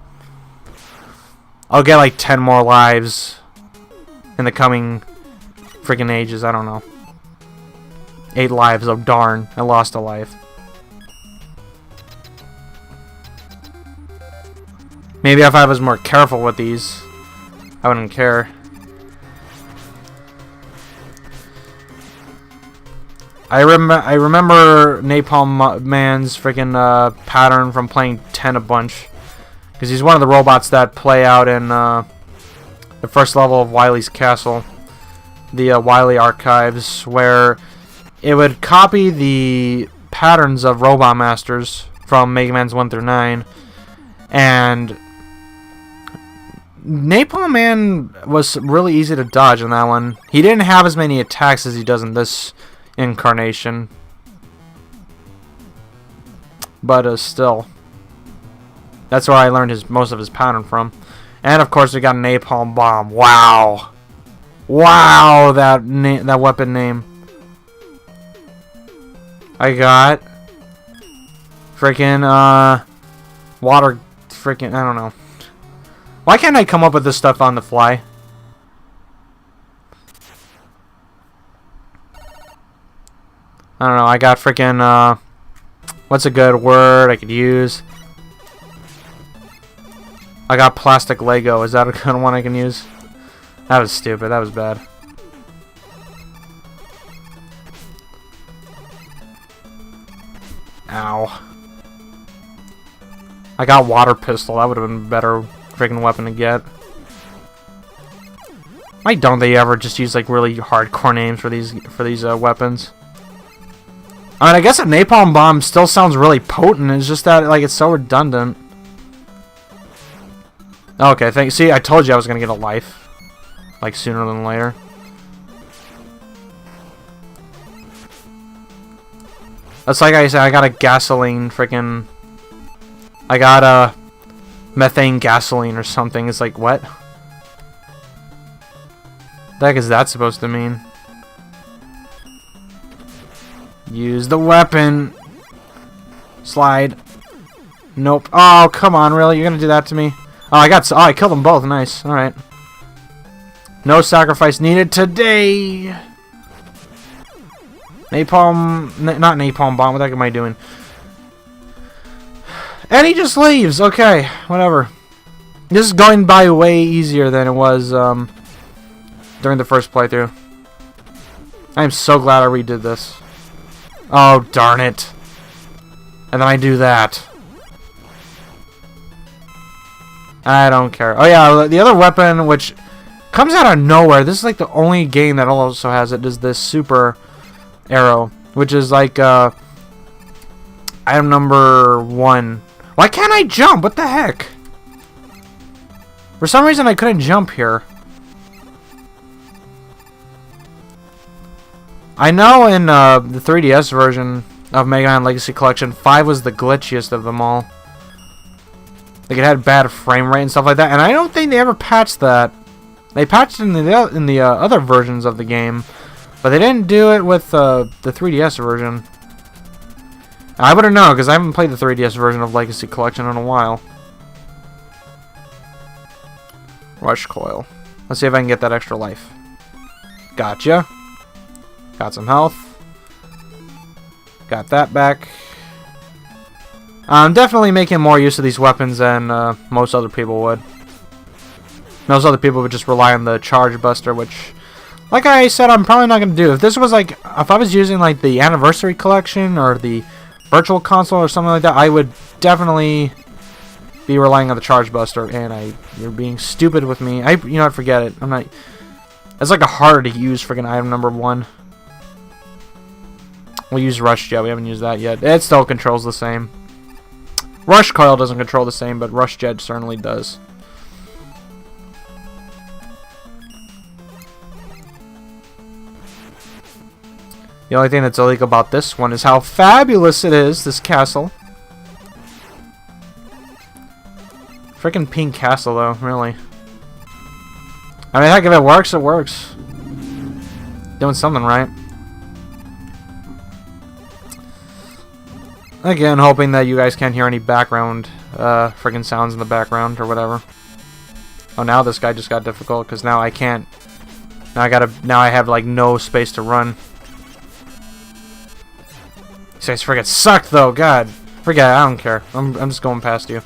I'll get like 10 more lives in the coming freaking ages, I don't know. 8 lives, oh darn, I lost a life. Maybe if I was more careful with these, I wouldn't care. I remember Napalm Man's freaking pattern from playing 10 a bunch, because he's one of the robots that play out in the first level of Wily's castle, the Wily archives, where it would copy the patterns of Robot Masters from Mega Man's 1 through 9, and Napalm Man was really easy to dodge in that one. He didn't have as many attacks as he does in this incarnation, but still, that's where I learned most of his pattern from. And of course we got Napalm Bomb. Wow, wow, that weapon name. I got freaking water freaking, I don't know. Why can't I come up with this stuff on the fly? I don't know, I got freaking, what's a good word I could use? I got plastic Lego. Is that a good one I can use? That was stupid. That was bad. Ow. I got water pistol. That would have been a better freaking weapon to get. Why don't they ever just use like really hardcore names for these weapons? I mean, I guess a napalm bomb still sounds really potent. It's just that like it's so redundant. Okay, see, I told you I was gonna get a life, like sooner than later. That's like I said. I got a gasoline freaking. I got a methane gasoline or something. It's like what? The heck is that supposed to mean? Use the weapon. Slide. Nope. Oh, come on, really? You're gonna do that to me? Oh, I killed them both. Nice. All right. No sacrifice needed today. Napalm, not napalm bomb. What the heck am I doing? And he just leaves. Okay, whatever. This is going by way easier than it was during the first playthrough. I am so glad I redid this. Oh, darn it. And then I do that. I don't care. Oh, yeah, the other weapon, which comes out of nowhere. This is like the only game that also has it, is this super arrow, which is like item number 1. Why can't I jump? What the heck? For some reason, I couldn't jump here. I know in the 3DS version of Mega Man Legacy Collection, 5 was the glitchiest of them all. Like, it had bad frame rate and stuff like that, and I don't think they ever patched that. They patched it in the other versions of the game, but they didn't do it with the 3DS version. I wouldn't know, because I haven't played the 3DS version of Legacy Collection in a while. Rush Coil. Let's see if I can get that extra life. Gotcha. Got some health. Got that back. I'm definitely making more use of these weapons than most other people would. Most other people would just rely on the Charge Buster, which, like I said, I'm probably not going to do. If this was like, if I was using like the Anniversary Collection or the Virtual Console or something like that, I would definitely be relying on the Charge Buster. And you're being stupid with me. You know what? Forget it. I'm not. It's like a hard to use freaking item number 1. We'll use Rush Jet. We haven't used that yet. It still controls the same. Rush Coil doesn't control the same, but Rush Jet certainly does. The only thing that's illegal about this one is how fabulous it is, this castle. Freaking pink castle, though, really. I mean, heck, if it works, it works. Doing something right. Again, hoping that you guys can't hear any background, freaking sounds in the background or whatever. Oh, now this guy just got difficult because now I can't. Now I have like no space to run. These guys freaking suck, though. God, forget it. I don't care. I'm just going past you.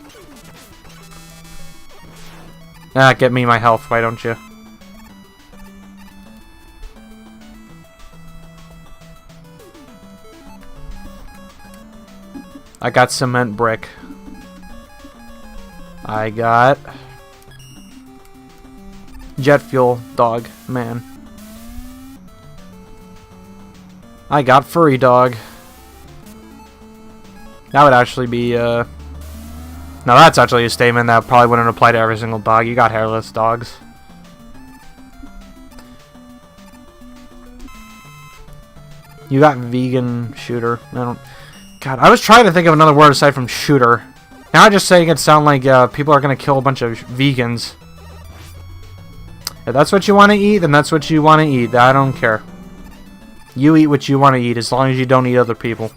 Ah, get me my health. Why don't you? I got cement brick. I got jet fuel dog man. I got furry dog. That would actually be now that's actually a statement that probably wouldn't apply to every single dog. You got hairless dogs. You got vegan shooter. God, I was trying to think of another word aside from shooter. Now just saying it sound like people are gonna kill a bunch of vegans. If that's what you want to eat, then that's what you want to eat. I don't care. You eat what you want to eat as long as you don't eat other people.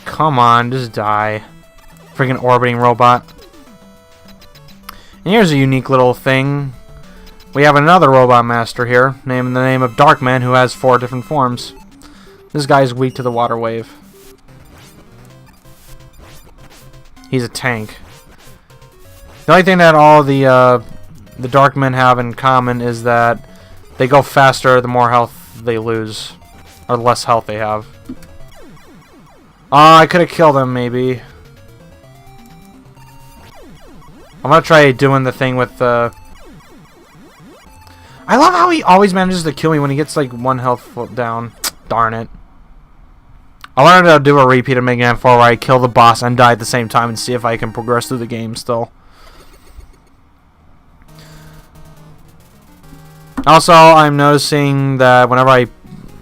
Come on, just die. Freaking orbiting robot. And here's a unique little thing. We have another robot master here, named in the name of Darkman, who has 4 different forms. This guy's weak to the water wave. He's a tank. The only thing that all the Darkmen have in common is that they go faster the more health they lose, or the less health they have. I could have killed him, maybe. I'm gonna try doing the thing with the. I love how he always manages to kill me when he gets like 1 health down. Darn it. I wanted to do a repeat of Mega Man 4 where I kill the boss and die at the same time and see if I can progress through the game still. Also, I'm noticing that whenever I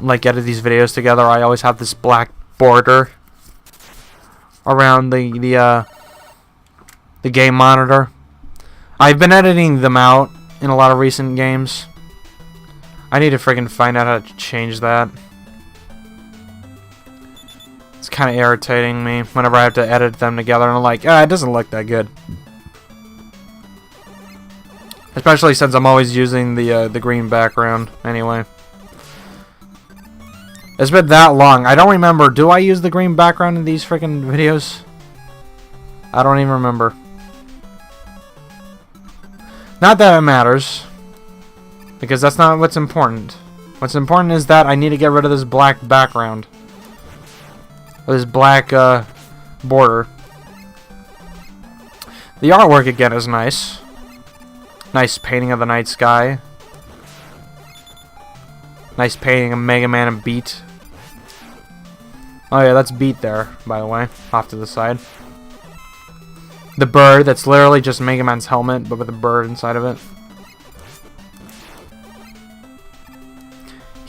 like edit these videos together, I always have this black border around the game monitor. I've been editing them out in a lot of recent games. I need to freaking find out how to change that. It's kind of irritating me whenever I have to edit them together and I'm like, it doesn't look that good. Especially since I'm always using the green background anyway. It's been that long. I don't remember. Do I use the green background in these freaking videos? I don't even remember. Not that it matters. Because that's not what's important. What's important is that I need to get rid of this black background. Or this black border. The artwork again is nice. Nice painting of the night sky. Nice painting of Mega Man and Beat. Oh yeah, that's Beat there, by the way. Off to the side. The bird, that's literally just Mega Man's helmet, but with a bird inside of it.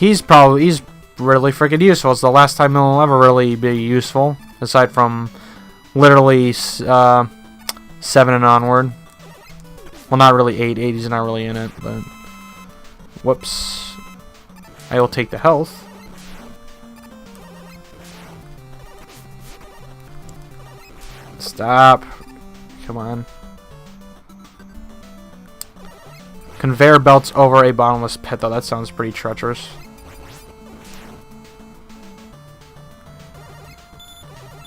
he's really freaking useful. It's the last time he'll ever really be useful, aside from literally 7 and onward. Well, not really 8. 8 is not really in it, but whoops. I will take the health. Stop. Come on. Conveyor belts over a bottomless pit, though. That sounds pretty treacherous.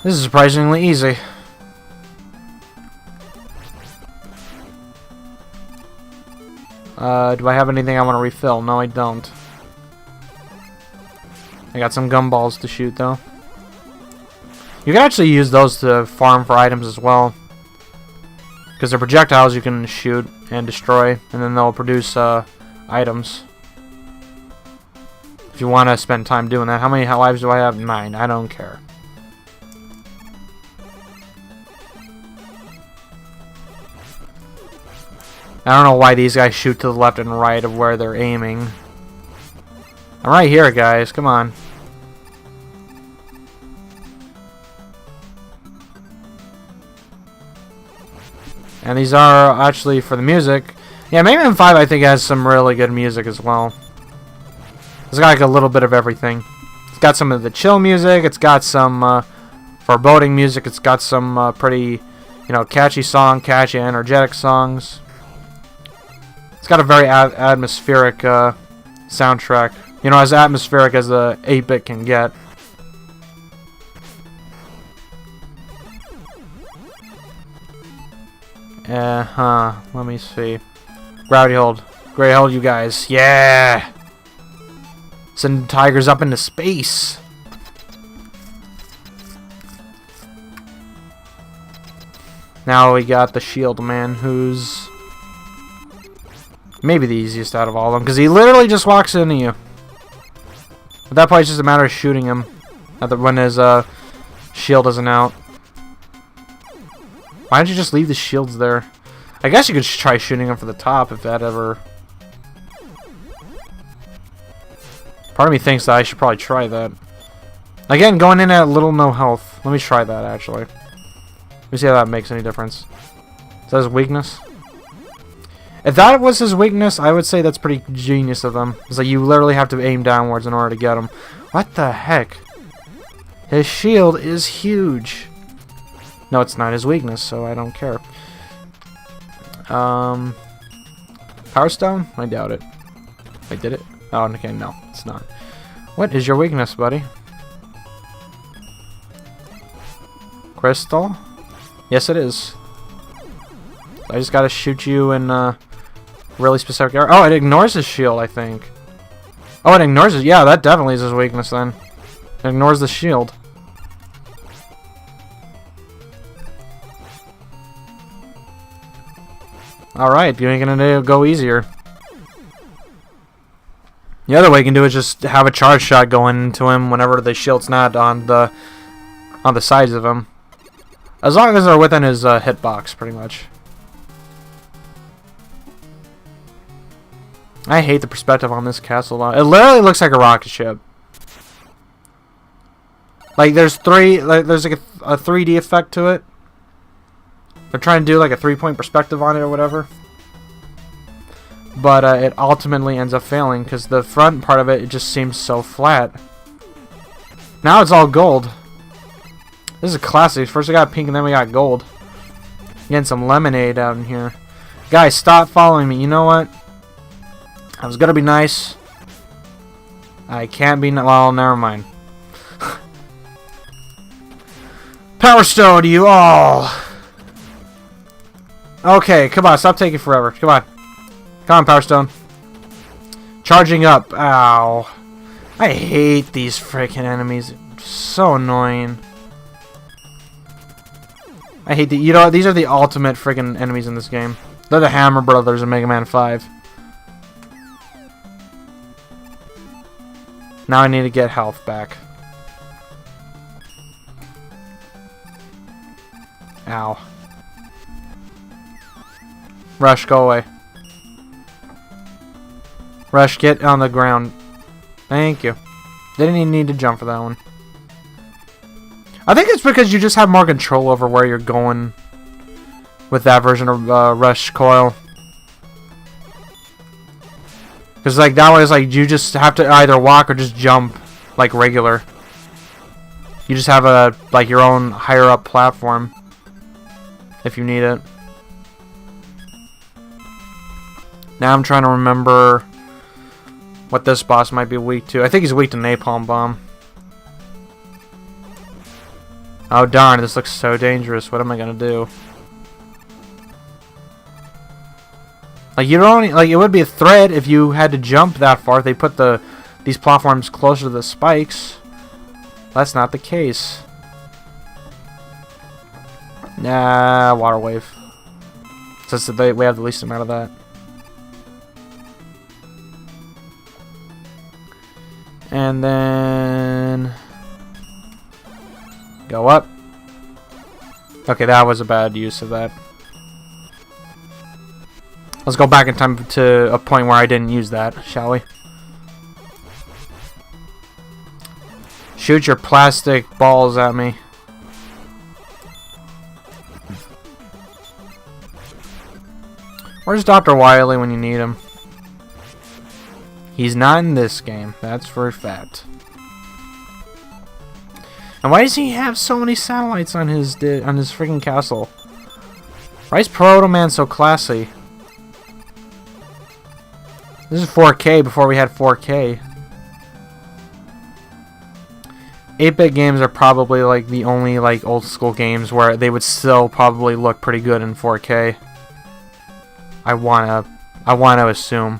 This is surprisingly easy. Do I have anything I want to refill? No, I don't. I got some gumballs to shoot, though. You can actually use those to farm for items as well. Because they're projectiles you can shoot and destroy, and then they'll produce items. If you want to spend time doing that. How many lives do I have? 9. I don't care. I don't know why these guys shoot to the left and right of where they're aiming. I'm right here, guys. Come on. And these are actually for the music. Yeah, Mega Man 5 I think has some really good music as well. It's got like a little bit of everything. It's got some of the chill music. It's got some foreboding music. It's got some pretty, catchy energetic songs. It's got a very atmospheric soundtrack. As atmospheric as the 8-bit can get. Let me see. Gravity hold. Gravity hold, you guys. Yeah! Send tigers up into space. Now we got the shield man, who's maybe the easiest out of all of them, because he literally just walks into you. At that point, it's just a matter of shooting him when his shield isn't out. Why don't you just leave the shields there? I guess you could try shooting him from the top if that ever... Part of me thinks that I should probably try that. Again, going in at little no health. Let me try that, actually. Let me see how that makes any difference. Is that his weakness? If that was his weakness, I would say that's pretty genius of them. It's like you literally have to aim downwards in order to get him. What the heck? His shield is huge. No, it's not his weakness, so I don't care. Power Stone? I doubt it. Wait, did it? Oh, okay, no, it's not. What is your weakness, buddy? Crystal? Yes, it is. I just gotta shoot you in really specific area. Oh, it ignores his shield, I think. Oh, it ignores his... Yeah, that definitely is his weakness, then. It ignores the shield. Alright, you're gonna go easier. The other way you can do is just have a charge shot going into him whenever the shield's not on the sides of him. As long as they're within his hitbox, pretty much. I hate the perspective on this castle. It literally looks like a rocket ship. Like there's like a 3D effect to it. They're trying to do like a 3-point perspective on it or whatever. But it ultimately ends up failing because the front part of it just seems so flat. Now it's all gold. This is classic. First we got pink and then we got gold. Getting some lemonade out in here. Guys, stop following me. You know what? I was gonna be nice. I can't be. Well, never mind. Power Stone to you all. Okay, come on. Stop taking forever. Come on. Come on, Power Stone. Charging up. Ow. I hate these freaking enemies. So annoying. I hate the... these are the ultimate freaking enemies in this game. They're the Hammer Brothers in Mega Man 5. Now I need to get health back. Ow. Rush, go away. Rush, get on the ground. Thank you. Didn't even need to jump for that one. I think it's because you just have more control over where you're going with that version of Rush Coil. Because like that way it's like you just have to either walk or just jump like regular. You just have a like your own higher up platform if you need it. Now I'm trying to remember what this boss might be weak to. I think he's weak to Napalm Bomb. Oh darn, this looks so dangerous. What am I gonna do? Like you don't like it would be a threat if you had to jump that far. If they put these platforms closer to the spikes. That's not the case. Nah, water wave. Since we have the least amount of that. And then go up. Okay, that was a bad use of that. Let's go back in time to a point where I didn't use that, shall we? Shoot your plastic balls at me. Where's Dr. Wily when you need him? He's not in this game, that's for a fact. And why does he have so many satellites on his freaking castle? Why is Proto Man so classy? This is 4K before we had 4K. 8-bit games are probably like the only like old school games where they would still probably look pretty good in 4K. I wanna assume.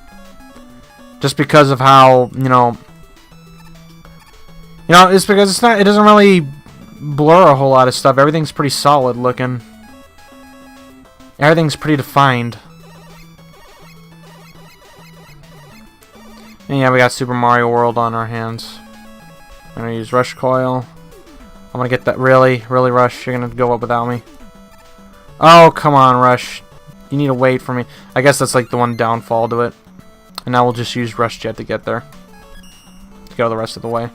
Just because of how, it's because it doesn't really blur a whole lot of stuff. Everything's pretty solid looking. Everything's pretty defined. And yeah, we got Super Mario World on our hands. I'm gonna use Rush Coil. I'm gonna get that really Rush. You're gonna go up without me. Oh, come on, Rush. You need to wait for me. I guess that's like the one downfall to it. And now we'll just use Rush Jet to get there. To go the rest of the way.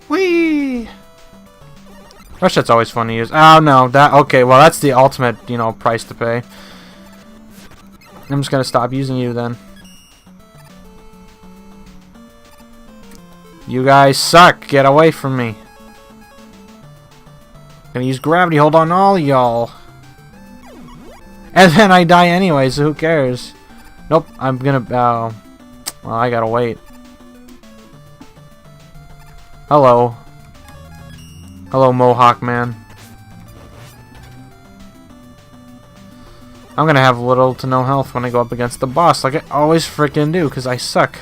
Whee! Rush Jet's always fun to use. Oh no, okay, well that's the ultimate, price to pay. I'm just gonna stop using you then. You guys suck. Get away from me. Gonna use gravity. Hold on, all y'all. And then I die anyway, so who cares? Nope. I'm gonna. Well, I gotta wait. Hello. Hello, Mohawk Man. I'm gonna have little to no health when I go up against the boss, like I always freaking do, because I suck.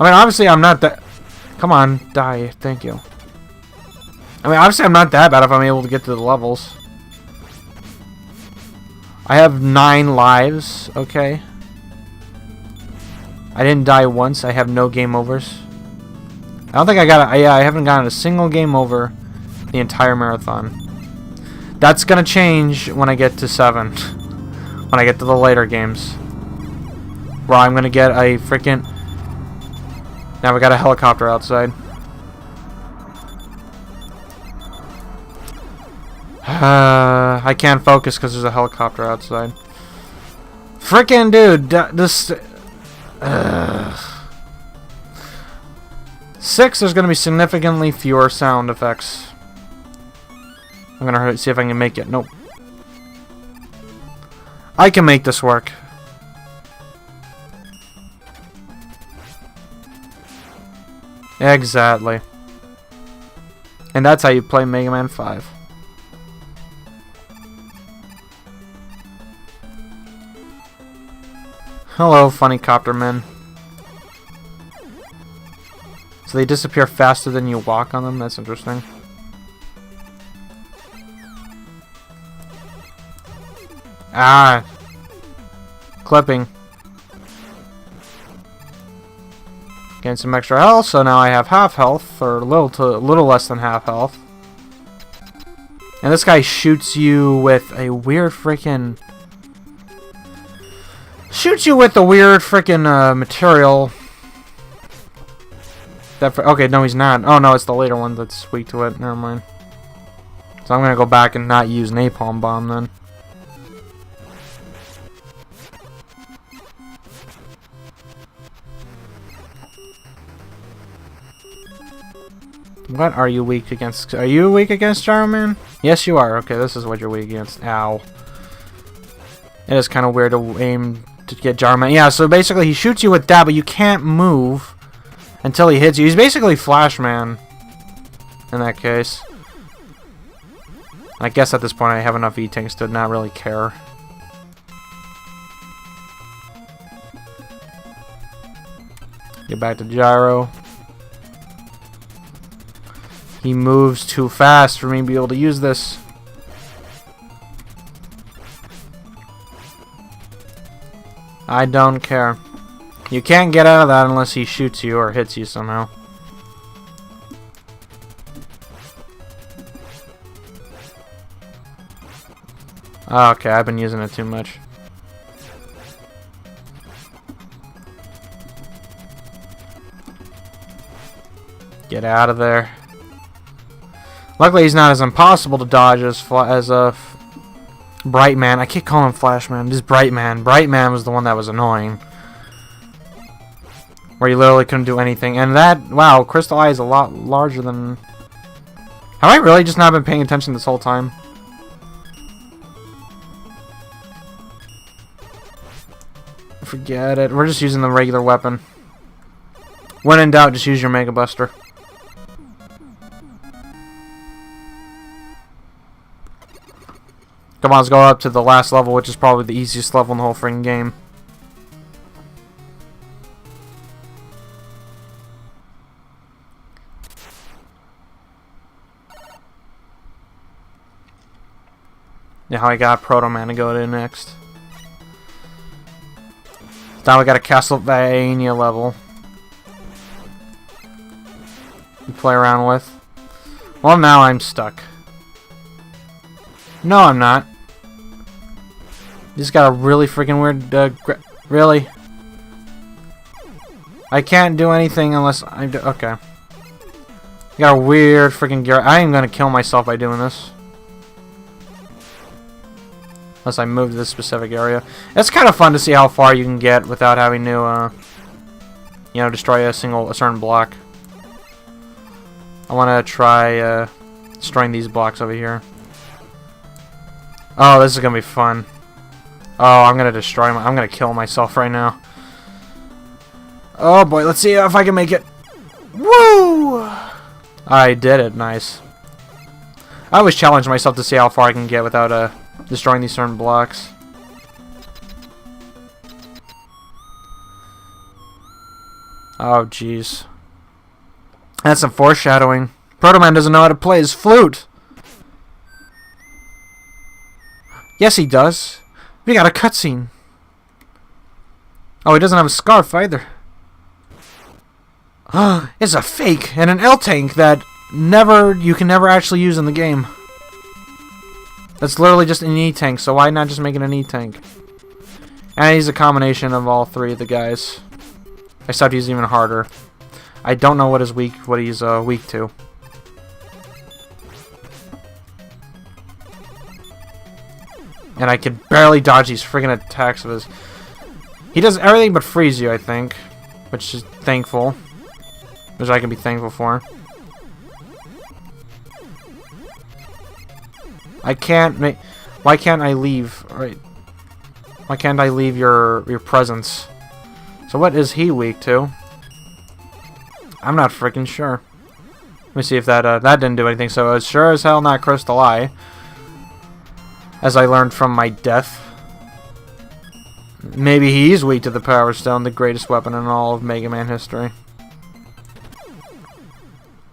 I mean, obviously I'm not that... Come on, die. Thank you. I mean, obviously I'm not that bad if I'm able to get to the levels. I have 9 lives, okay. I didn't die once. I have no game overs. I don't think I got it. Yeah, I haven't gotten a single game over the entire marathon. That's gonna change when I get to 7. When I get to the later games. Where I'm gonna get a freaking... Now we got a helicopter outside. I can't focus because there's a helicopter outside. Freaking dude, this... 6, there's gonna be significantly fewer sound effects. I'm gonna see if I can make it. Nope. I can make this work. Exactly. And that's how you play Mega Man 5. Hello, funny copter men. So they disappear faster than you walk on them? That's interesting. Ah! Clipping. Gain some extra health, so now I have half health, or a little less than half health. And this guy shoots you with a weird freaking shoots you with the weird freaking material. Okay, no, he's not. Oh no, it's the later one that's weak to it. Never mind. So I'm gonna go back and not use napalm bomb then. What are you weak against? Are you weak against Gyro Man? Yes, you are. Okay, this is what you're weak against. Ow. It is kind of weird to aim to get Gyro Man. Yeah, so basically he shoots you with that, but you can't move until he hits you. He's basically Flash Man in that case. I guess at this point I have enough E-Tanks to not really care. Get back to Gyro. He moves too fast for me to be able to use this. I don't care. You can't get out of that unless he shoots you or hits you somehow. Okay, I've been using it too much. Get out of there. Luckily, he's not as impossible to dodge as a Bright Man. I keep calling him Flash Man. Just Bright Man. Bright Man was the one that was annoying. Where you literally couldn't do anything. And that, wow, Crystal Eye is a lot larger than... Have I really just not been paying attention this whole time? Forget it. We're just using the regular weapon. When in doubt, just use your Mega Buster. Come on, let's go up to the last level, which is probably the easiest level in the whole freaking game. Now I got Proto Man to go to next. Now we got a Castlevania level to play around with. Well, now I'm stuck. No, I'm not. He's got a really freaking weird, really? I can't do anything unless I do. Okay. You got a weird freaking gear. I am gonna kill myself by doing this. Unless I move to this specific area. It's kind of fun to see how far you can get without having to, you know, destroy a certain block. I want to try, destroying these blocks over here. Oh, this is gonna be fun. Oh, I'm gonna destroy I'm gonna kill myself right now. Oh boy, let's see if I can make it. Woo! I did it, nice. I always challenge myself to see how far I can get without destroying these certain blocks. Oh jeez. That's some foreshadowing. Proto Man doesn't know how to play his flute. Yes, he does. We got a cutscene. Oh, he doesn't have a scarf either. It's a fake and an L-Tank that you can never actually use in the game. That's literally just an E-Tank, so why not just make it an E-Tank? And he's a combination of all three of the guys. Except he's even harder. I don't know what he's weak to. And I could barely dodge these freaking attacks of his. He does everything but freeze you, I think. Which is thankful. Which I can be thankful for. I can't make... Why can't I leave? Right. Why can't I leave your presence? So what is he weak to? I'm not freaking sure. Let me see if that didn't do anything. So it's sure as hell not Crystal Eye. As I learned from my death. Maybe he's weak to the Power Stone, the greatest weapon in all of Mega Man history.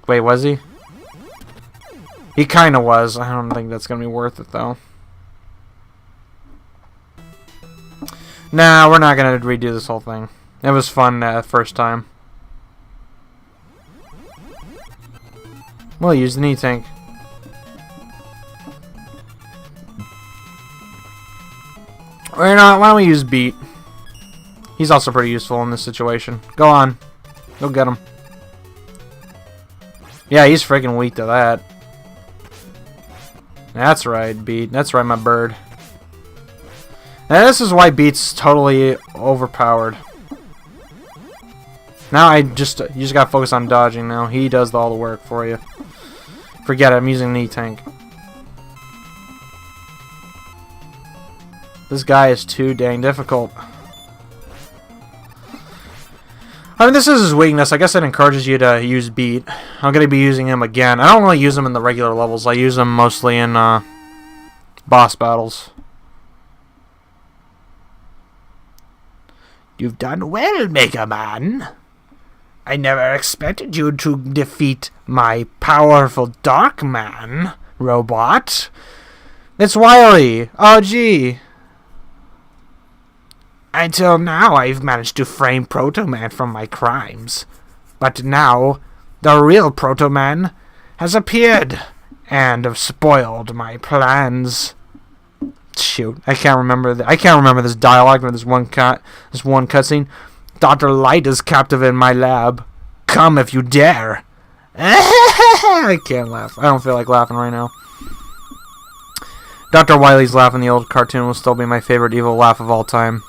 Wait, was he? He kinda was. I don't think that's gonna be worth it, though. Nah, we're not gonna redo this whole thing. It was fun first time. We'll use the knee tank. Or not, why don't we use Beat? He's also pretty useful in this situation. Go on. Go get him. Yeah, he's freaking weak to that. That's right, Beat. That's right, my bird. And this is why Beat's totally overpowered. Now you just gotta focus on dodging now. He does all the work for you. Forget it, I'm using an E-Tank. This guy is too dang difficult. I mean, this is his weakness. I guess it encourages you to use Beat. I'm going to be using him again. I don't really use him in the regular levels. I use him mostly in boss battles. You've done well, Mega Man. I never expected you to defeat my powerful Dark Man, robot. It's Wily. Oh, gee. Until now, I've managed to frame Proto Man from my crimes. But now, the real Proto Man has appeared and have spoiled my plans. Shoot, I can't remember. I can't remember this dialogue from this one cutscene. Dr. Light is captive in my lab. Come if you dare. I can't laugh. I don't feel like laughing right now. Dr. Wily's laugh in the old cartoon will still be my favorite evil laugh of all time.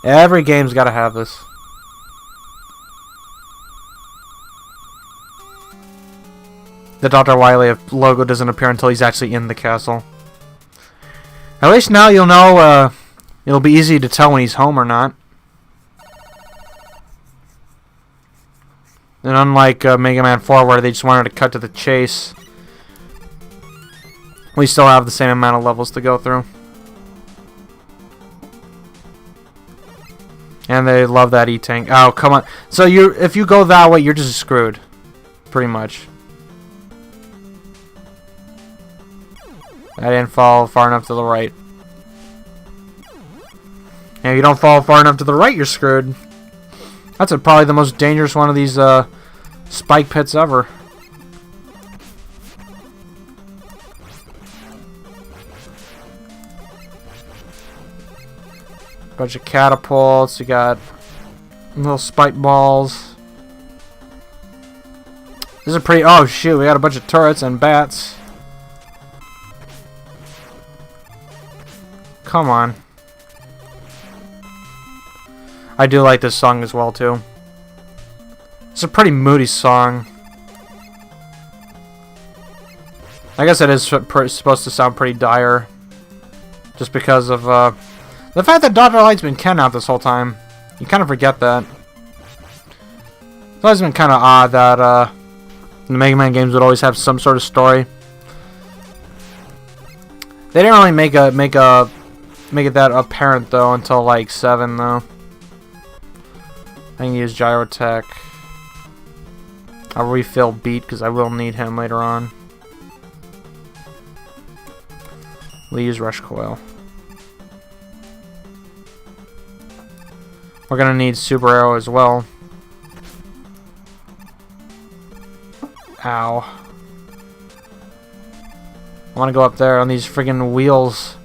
Every game's got to have this. The Dr. Wily logo doesn't appear until he's actually in the castle. At least now you'll know, it'll be easy to tell when he's home or not. And unlike Mega Man 4 where they just wanted to cut to the chase, we still have the same amount of levels to go through. And they love that E-Tank. Oh, come on. So if you go that way, you're just screwed. Pretty much. I didn't fall far enough to the right. And if you don't fall far enough to the right, you're screwed. That's probably the most dangerous one of these spike pits ever. Bunch of catapults. You got little spike balls. This is a pretty... Oh, shoot. We got a bunch of turrets and bats. Come on. I do like this song as well, too. It's a pretty moody song. I guess it is supposed to sound pretty dire. Just because of the fact that Dr. Light's been kidnapped this whole time. You kind of forget that. It's always been kind of odd that the Mega Man games would always have some sort of story. They didn't really make it that apparent though until like 7 though. I can use Gyrotech. I'll refill Beat because I will need him later on. We'll use Rush Coil. We're gonna need Super Arrow as well. Ow. I wanna go up there on these friggin' wheels.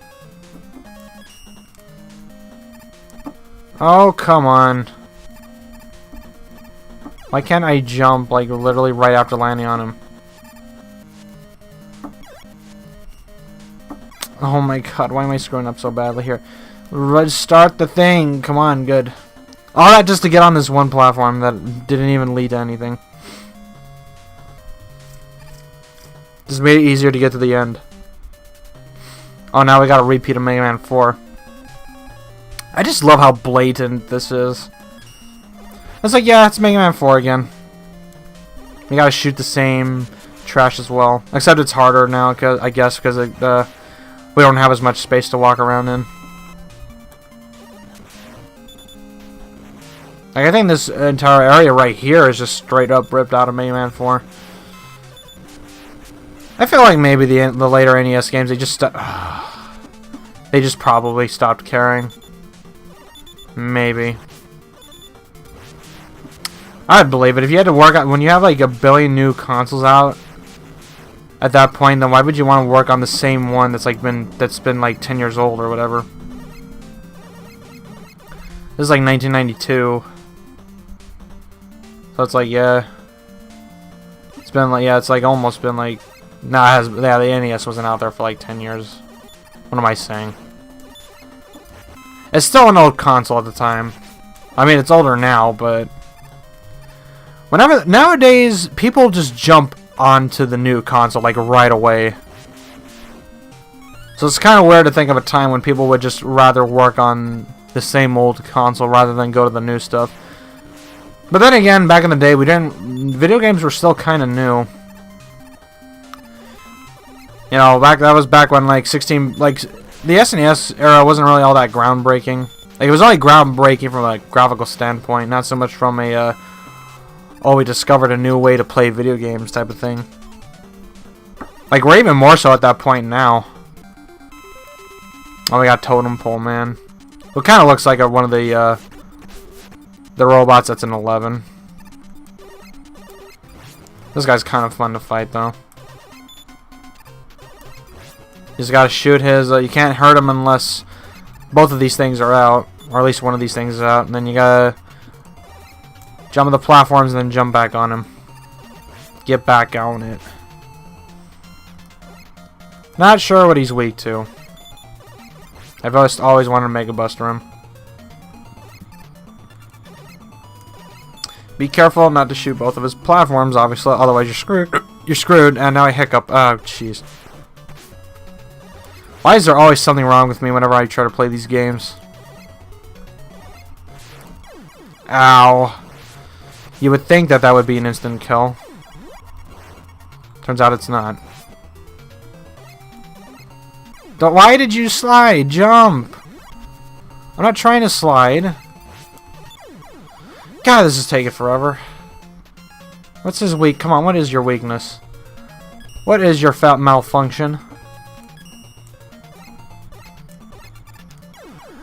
Oh, come on. Why can't I jump, like, literally right after landing on him? Oh my god, why am I screwing up so badly here? Restart the thing! Come on, good. All that just to get on this one platform that didn't even lead to anything. Just made it easier to get to the end. Oh, now we got a repeat of Mega Man 4. I just love how blatant this is. It's like, yeah, it's Mega Man 4 again. You gotta shoot the same trash as well. Except it's harder now, I guess, because we don't have as much space to walk around in. Like, I think this entire area right here is just straight up ripped out of Mega Man 4. I feel like maybe the later NES games, they just probably stopped caring. Maybe. I'd believe it. If you had to work out, when you have like a billion new consoles out, at that point, then why would you want to work on the same one that's been like 10 years old or whatever? This is like 1992. So it's like, yeah. It's been like, yeah, it's like almost been like, nah, it has, yeah, the NES wasn't out there for like 10 years. What am I saying? It's still an old console at the time. I mean, it's older now, but nowadays, people just jump onto the new console like right away. So it's kind of weird to think of a time when people would just rather work on the same old console rather than go to the new stuff. But then again, back in the day, video games were still kind of new. You know, that was back when like the SNES era wasn't really all that groundbreaking. Like, it was only groundbreaking from a graphical standpoint, not so much from a oh, we discovered a new way to play video games type of thing. Like, we're even more so at that point now. Oh, we got Totem Pole Man. It kind of looks like one of the robots that's in 11. This guy's kind of fun to fight, though. You just gotta shoot his... you can't hurt him unless both of these things are out. Or at least one of these things is out. And then you gotta jump on the platforms and then jump back on him. Get back on it. Not sure what he's weak to. I've always wanted to Mega Buster him. Be careful not to shoot both of his platforms, obviously, otherwise you're screwed. You're screwed, and now I hiccup. Oh, jeez. Why is there always something wrong with me whenever I try to play these games? Ow. You would think that would be an instant kill. Turns out it's not. Why did you slide? Jump! I'm not trying to slide. God, this is taking forever. What's his weak? Come on, what is your weakness? What is your fat malfunction?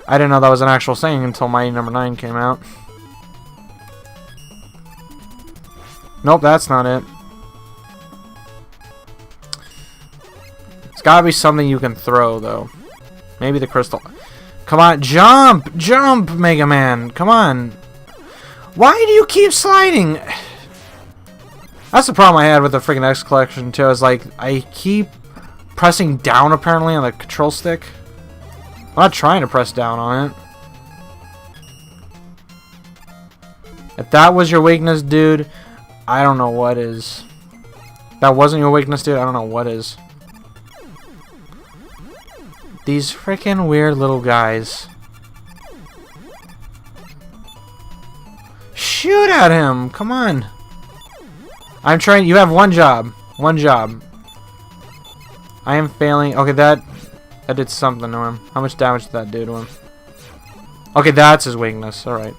I didn't know that was an actual saying until Mighty Number 9 came out. Nope, that's not it. It's gotta be something you can throw, though. Maybe the crystal. Come on, jump! Jump, Mega Man! Come on! Why do you keep sliding? That's the problem I had with the freaking X Collection, too. Is like, I keep pressing down, apparently, on the control stick. I'm not trying to press down on it. If that was your weakness, dude, I don't know what is. If that wasn't your weakness, dude, I don't know what is. These freaking weird little guys. Shoot at him! Come on! I'm trying. You have one job. One job. I am failing. Okay, that did something to him. How much damage did that do to him? Okay, that's his weakness. Alright.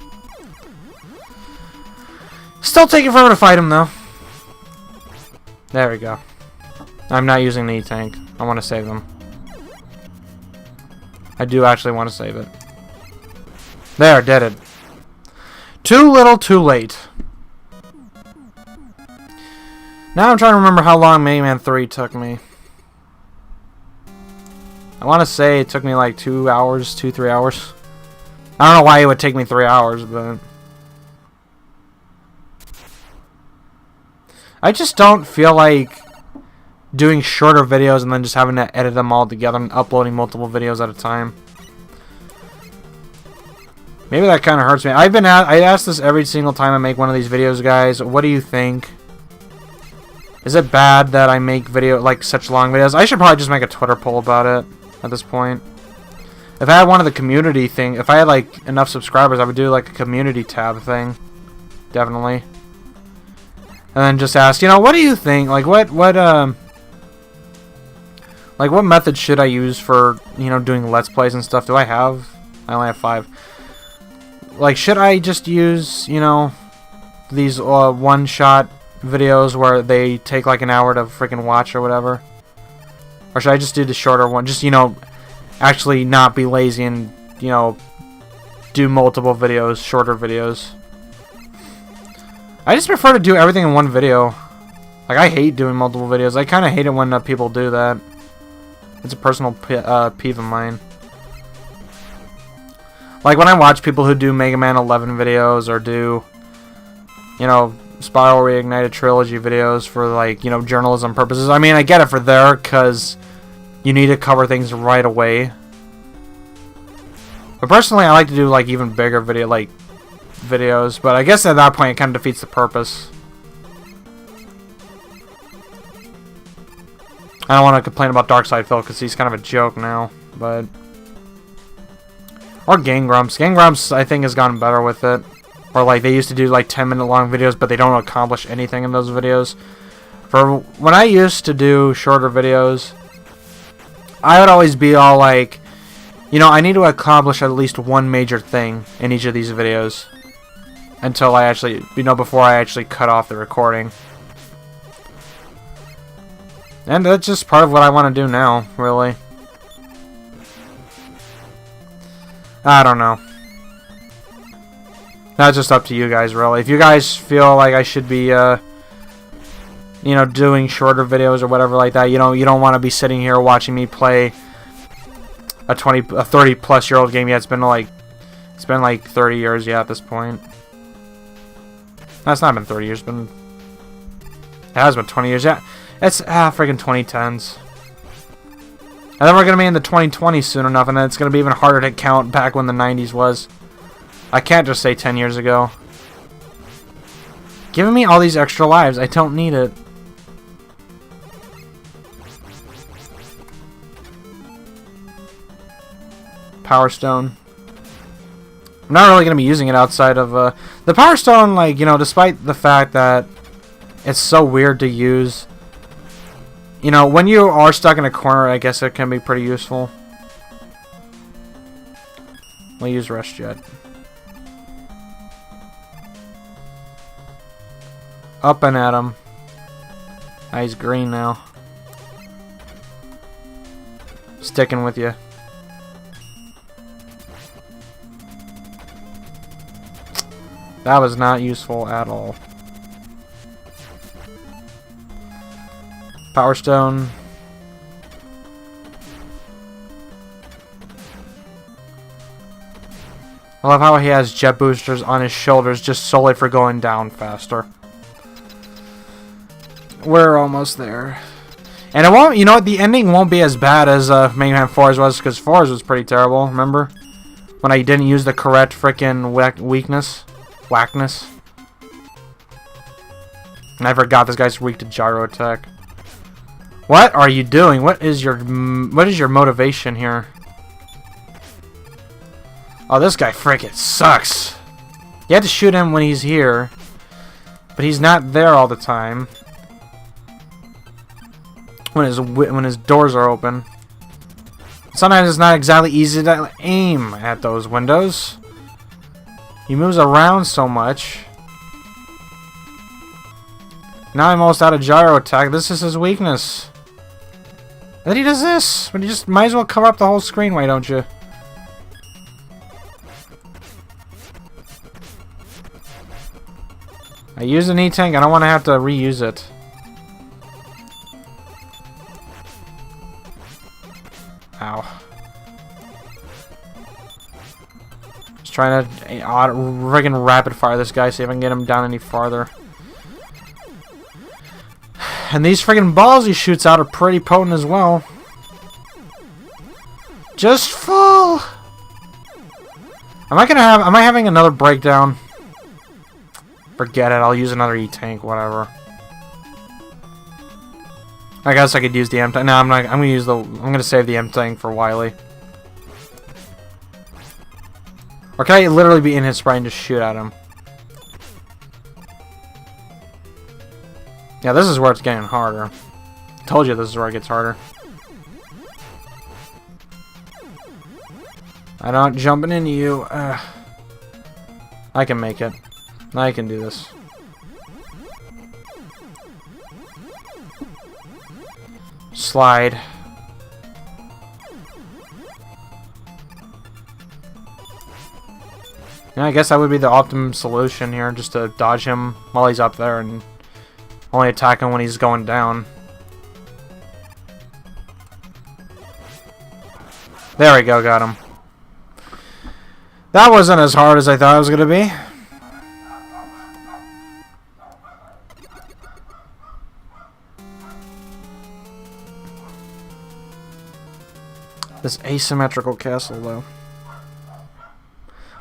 Still taking forever to fight him, though. There we go. I'm not using the E-Tank. I want to save them. I do actually want to save it. There, did it. Too little, too late. Now I'm trying to remember how long Mega Man 3 took me. I want to say it took me like 2 hours, 3 hours. I don't know why it would take me 3 hours, but I just don't feel like doing shorter videos and then just having to edit them all together and uploading multiple videos at a time. Maybe that kind of hurts me. I ask this every single time I make one of these videos, guys. What do you think? Is it bad that I make such long videos? I should probably just make a Twitter poll about it at this point. If I had one of the community thing, if I had like enough subscribers, I would do like a community tab thing. Definitely. And then just ask, you know, what do you think? Like what method should I use for, you know, doing Let's Plays and stuff? I only have 5. Like, should I just use, you know, these one-shot videos where they take like an hour to freaking watch or whatever? Or should I just do the shorter one? Just, you know, actually not be lazy and, you know, do multiple videos, shorter videos. I just prefer to do everything in one video. Like, I hate doing multiple videos. I kind of hate it when people do that. It's a personal peeve of mine. Like, when I watch people who do Mega Man 11 videos or do, you know, Spiral Reignited Trilogy videos for, like, you know, journalism purposes. I mean, I get it for there, because you need to cover things right away. But personally, I like to do, like, even bigger videos. But I guess at that point, it kind of defeats the purpose. I don't want to complain about Darkside Phil, because he's kind of a joke now. But... Or Gang Grumps. Gang Grumps, I think, has gotten better with it. Or, like, they used to do, like, 10-minute long videos, but they don't accomplish anything in those videos. For when I used to do shorter videos, I would always be all like, you know, I need to accomplish at least one major thing in each of these videos. Until I actually, you know, before I actually cut off the recording. And that's just part of what I want to do now, really. I don't know. That's just up to you guys, really. If you guys feel like I should be, you know, doing shorter videos or whatever like that, you know, you don't want to be sitting here watching me play a 30-plus-year-old game. Yeah, it's been like 30 years, yeah, at this point. That's not been 30 years, it has been 20 years, yeah. It's, freaking 2010s. And then we're going to be in the 2020s soon enough, and then it's going to be even harder to count back when the 90s was. I can't just say 10 years ago. Giving me all these extra lives. I don't need it. Power Stone. I'm not really going to be using it outside of... the Power Stone, like, you know, despite the fact that it's so weird to use... You know, when you are stuck in a corner, I guess it can be pretty useful. We'll use Rush Jet. Up and at him. Ah, he's green now. Sticking with you. That was not useful at all. Power Stone. I love how he has jet boosters on his shoulders just solely for going down faster. We're almost there. And it won't, you know what, the ending won't be as bad as Mega Man 4's was, because 4's was pretty terrible, remember? When I didn't use the correct frickin' whackness. And I forgot this guy's weak to gyro attack. What are you doing? What is your motivation here? Oh, this guy frickin' sucks. You have to shoot him when he's here, but he's not there all the time. When his doors are open. Sometimes it's not exactly easy to aim at those windows. He moves around so much. Now I'm almost out of gyro attack. This is his weakness. And then he does this. But you just might as well cover up the whole screen, why don't you? I used an E-Tank. I don't want to have to reuse it. Ow. Just trying to friggin' rapid fire this guy, see if I can get him down any farther. And these friggin' balls he shoots out are pretty potent as well. Just fall! Am I having another breakdown? Forget it, I'll use another E-Tank, whatever. I guess I could use the M-Tank. No, I'm not. I'm gonna save the M-Tank for Wily. Or can I literally be in his sprite and just shoot at him? Yeah, this is where it's getting harder. Told you this is where it gets harder. I'm not jumping into you. I can make it. I can do this. Slide. Yeah, I guess that would be the optimum solution here, just to dodge him while he's up there and Only attack him when he's going down. There we go, got him. That wasn't as hard as I thought it was going to be. This asymmetrical castle, though.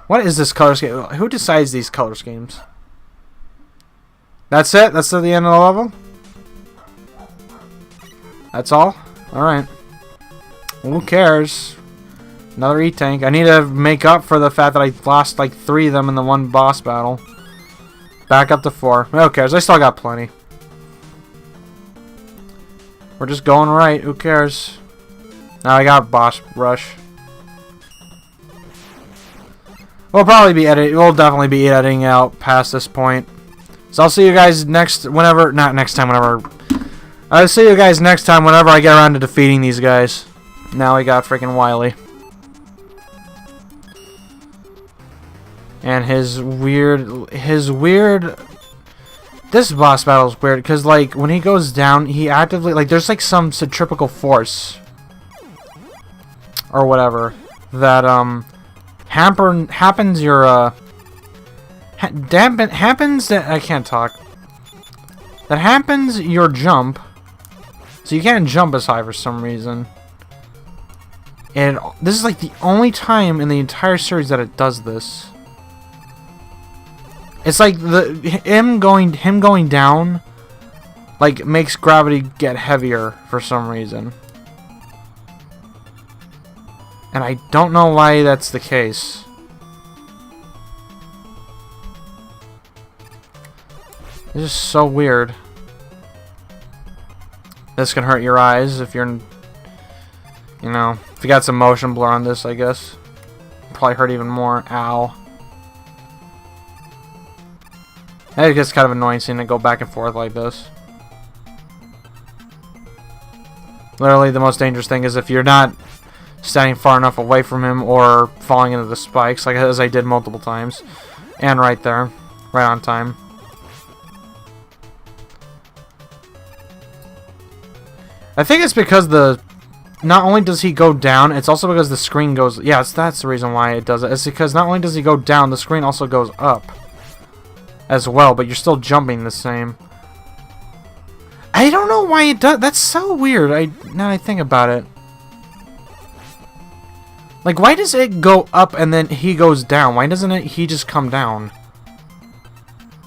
What is this color scheme? Who decides these color schemes? That's it? That's the end of the level? That's all? Alright. Who cares? Another E-Tank. I need to make up for the fact that I lost like 3 of them in the one boss battle. Back up to 4. Who cares? I still got plenty. We're just going right. Who cares? Now I got boss rush. We'll probably be editing. We'll definitely be editing out past this point. So I'll see you guys whenever. Not next time. Whenever. I'll see you guys next time. Whenever I get around to defeating these guys. Now we got freaking Wily. And his weird. This boss battle is weird because like when he goes down, he actively like there's like some centripetal force or whatever that happens your happens that I can't talk. That happens your jump, so you can't jump as high for some reason. And this is like the only time in the entire series that it does this. It's like him going down, like makes gravity get heavier for some reason. And I don't know why that's the case. It's just so weird. This can hurt your eyes if you're, you know, if you got some motion blur on this, I guess. Probably hurt even more. Ow. It gets kind of annoying seeing it go back and forth like this. Literally, the most dangerous thing is if you're not standing far enough away from him or falling into the spikes, like as I did multiple times. And right there. Right on time. I think it's because not only does he go down, it's also because the screen goes... Yeah, that's the reason why it does it. It's because not only does he go down, the screen also goes up as well, but you're still jumping the same. I don't know why it does. That's so weird. Now I think about it. Like, why does it go up and then he goes down? Why doesn't he just come down?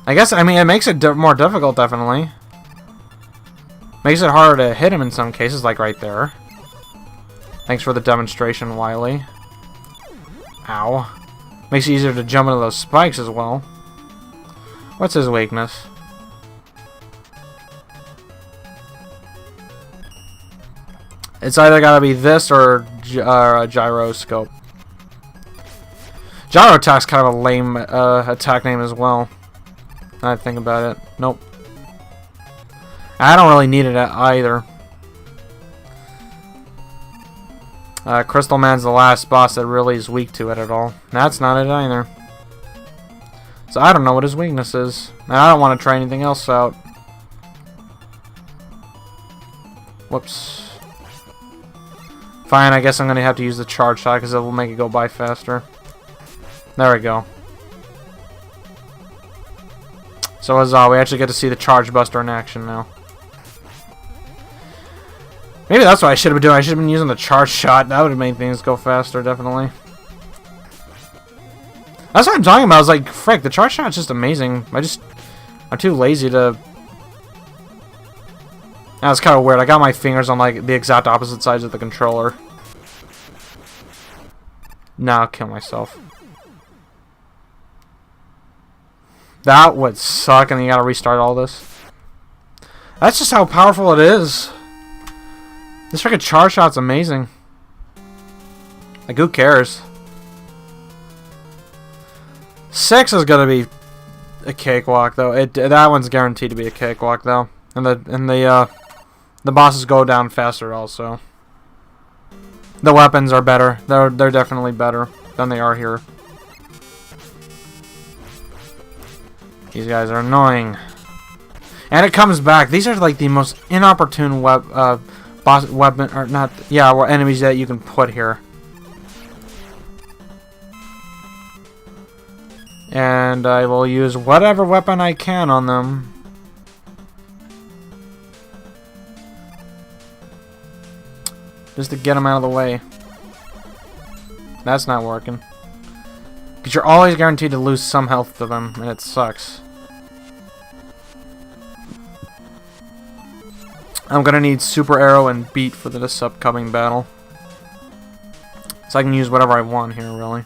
I guess, I mean, it makes it more difficult, definitely. Makes it harder to hit him in some cases, like right there. Thanks for the demonstration, Wily. Ow. Makes it easier to jump into those spikes as well. What's his weakness? It's either gotta be this or a gyroscope. Gyro attack's kind of a lame attack name as well. Now I think about it. Nope. I don't really need it either. Crystal Man's the last boss that really is weak to it at all. That's not it either. So I don't know what his weakness is. And I don't want to try anything else out. Whoops. Fine, I guess I'm going to have to use the charge shot because it will make it go by faster. There we go. So as we actually get to see the charge buster in action now. Maybe that's what I should have been doing. I should have been using the charge shot. That would have made things go faster, definitely. That's what I'm talking about. I was like, frick, the charge shot is just amazing. I'm too lazy to... That's kind of weird. I got my fingers on like the exact opposite sides of the controller. Now I'll kill myself. That would suck, and you gotta restart all this. That's just how powerful it is. This freaking charge shot's amazing. Like, who cares? 6 is gonna be a cakewalk, though. That one's guaranteed to be a cakewalk, though. And the bosses go down faster, also. The weapons are better. They're definitely better than they are here. These guys are annoying. And it comes back. These are like the most inopportune weapon, or not, yeah, enemies that you can put here. And I will use whatever weapon I can on them. Just to get them out of the way. That's not working. Because you're always guaranteed to lose some health to them, and it sucks. I'm gonna need Super Arrow and Beat for this upcoming battle. So I can use whatever I want here, really.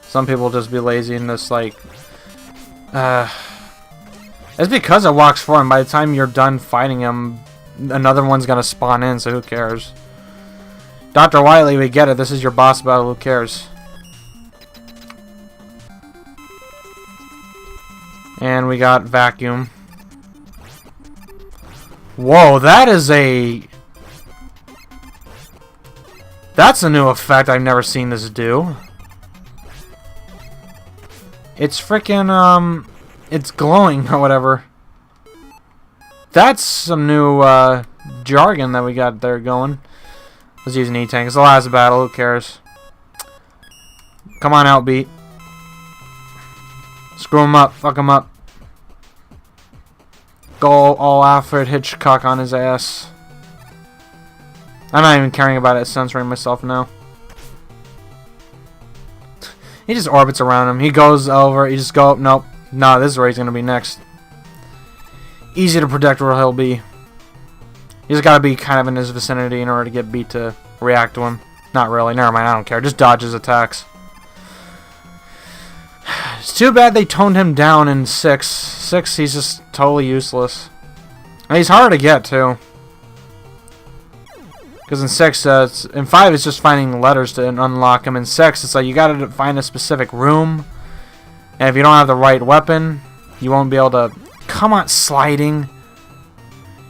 Some people just be lazy and just like... it's because it walks forward, and by the time you're done fighting him, another one's gonna spawn in, so who cares? Dr. Wily, we get it. This is your boss battle, who cares? And we got Vacuum. Whoa, that is a... That's a new effect I've never seen this do. It's freaking, it's glowing or whatever. That's some new, jargon that we got there going. Let's use an E-Tank. It's the last battle, who cares? Come on out, Beat. Screw him up, fuck him up. Go all Alfred Hitchcock on his ass. I'm not even caring about it, censoring myself now. He just orbits around him. He goes over, he just go, nope. No, this is where he's gonna be next. Easy to predict where he'll be. He's gotta be kind of in his vicinity in order to get Beat to react to him. Not really, never mind, I don't care. Just dodge his attacks. It's too bad they toned him down in 6. 6, he's just totally useless. And he's hard to get, too. Because in 6, in 5, it's just finding letters to unlock him. In 6, it's like you gotta find a specific room. And if you don't have the right weapon, you won't be able to... Come on, sliding.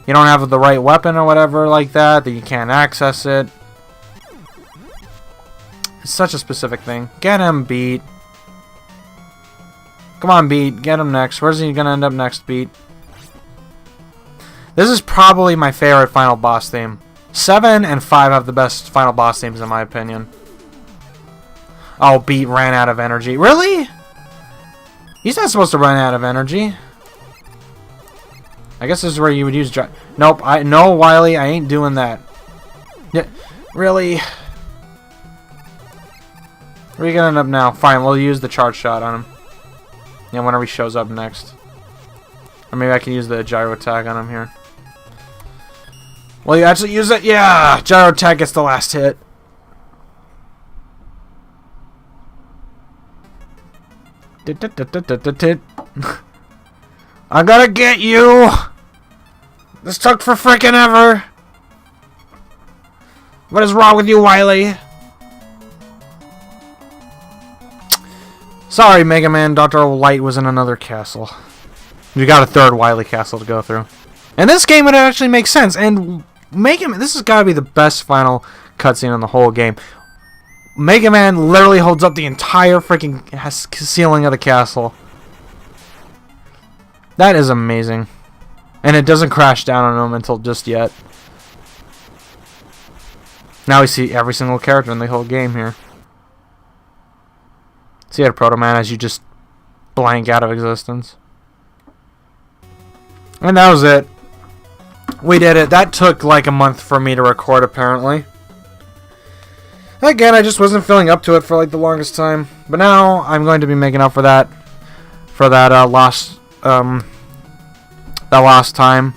You don't have the right weapon or whatever like that, then you can't access it. It's such a specific thing. Get him, Beat. Come on, Beat. Get him next. Where's he gonna end up next, Beat? This is probably my favorite final boss theme. 7 and 5 have the best final boss themes in my opinion. Oh, Beat ran out of energy. Really? He's not supposed to run out of energy. I guess this is where you would use... Nope, no, Wily, I ain't doing that. Yeah, really? Where are you gonna end up now? Fine, we'll use the charge shot on him. Yeah, whenever he shows up next. Or maybe I can use the gyro attack on him here. Will you actually use it? Yeah! Gyro attack gets the last hit. I'm gonna get you! This took for frickin' ever! What is wrong with you, Wily? Sorry, Mega Man. Dr. Light was in another castle. We got a third Wily castle to go through. And this game would actually make sense. And Mega Man, this has got to be the best final cutscene in the whole game. Mega Man literally holds up the entire freaking ceiling of the castle. That is amazing. And it doesn't crash down on him until just yet. Now we see every single character in the whole game here. See a Proto Man as you just blank out of existence. And that was it. We did it. That took like a month for me to record, apparently. Again, I just wasn't feeling up to it for like the longest time. But now I'm going to be making up for that. For that last time.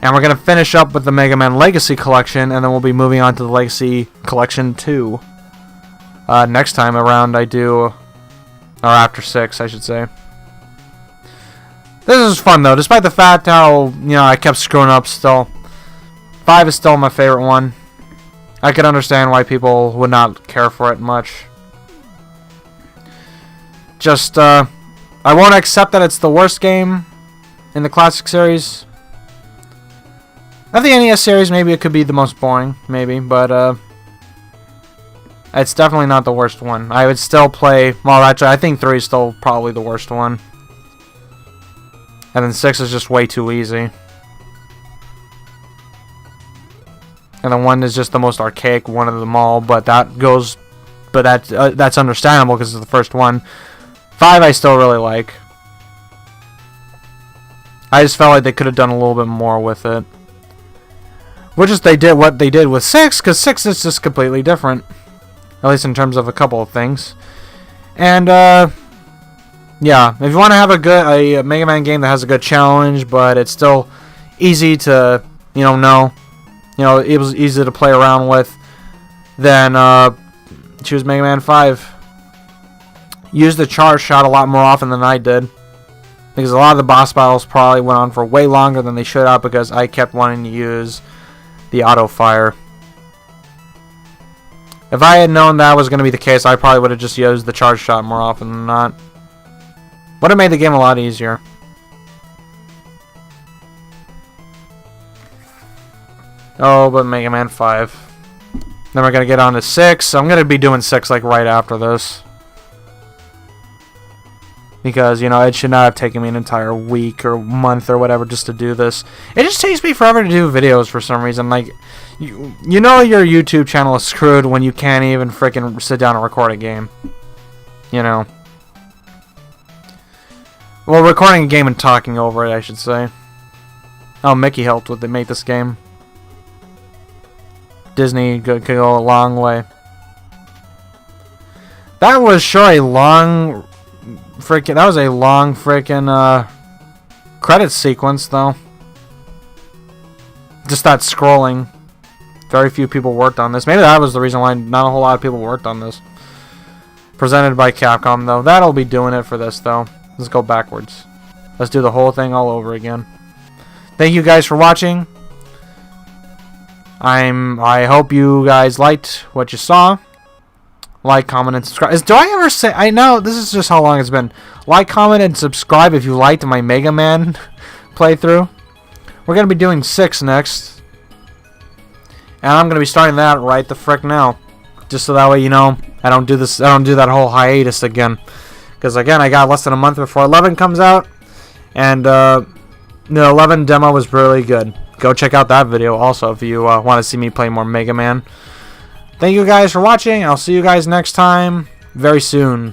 And we're going to finish up with the Mega Man Legacy Collection. And then we'll be moving on to the Legacy Collection 2. Next time around I do... Or after 6, I should say. This is fun, though. Despite the fact how, you know, I kept screwing up still. 5 is still my favorite one. I could understand why people would not care for it much. Just, I won't accept that it's the worst game in the classic series. Of the NES series, maybe it could be the most boring, maybe, but, It's definitely not the worst one. I would still play... Well, actually, I think 3 is still probably the worst one. And then 6 is just way too easy. And then 1 is just the most archaic one of them all, but that goes... But that's understandable because it's the first one. 5 I still really like. I just felt like they could have done a little bit more with it. Which is what they did with 6, because 6 is just completely different. At least in terms of a couple of things. And, yeah, if you want to have a Mega Man game that has a good challenge, but it's still easy to, it was easy to play around with, then, choose Mega Man 5. Use the charge shot a lot more often than I did. Because a lot of the boss battles probably went on for way longer than they should have because I kept wanting to use the auto fire. If I had known that was going to be the case, I probably would have just used the charge shot more often than not. Would have made the game a lot easier. Oh, but Mega Man 5. Then we're going to get on to 6. I'm going to be doing 6 like right after this. Because, it should not have taken me an entire week or month or whatever just to do this. It just takes me forever to do videos for some reason. Like, your YouTube channel is screwed when you can't even freaking sit down and record a game. Well, recording a game and talking over it, I should say. Oh, Mickey helped with make this game. Disney could go a long way. That was sure a long... That was a long freaking credits sequence though. Just that scrolling. Very few people worked on this. Maybe that was the reason why not a whole lot of people worked on this. Presented by Capcom though. That'll be doing it for this though. Let's go backwards. Let's do the whole thing all over again. Thank you guys for watching. I hope you guys liked what you saw. Like, comment, and subscribe. Do I ever say... I know, this is just how long it's been. Like, comment, and subscribe if you liked my Mega Man playthrough. We're going to be doing 6 next. And I'm going to be starting that right the frick now. Just so that way, I don't do that whole hiatus again. Because, again, I got less than a month before 11 comes out. And, the 11 demo was really good. Go check out that video also if you want to see me play more Mega Man. Thank you guys for watching. I'll see you guys next time very soon.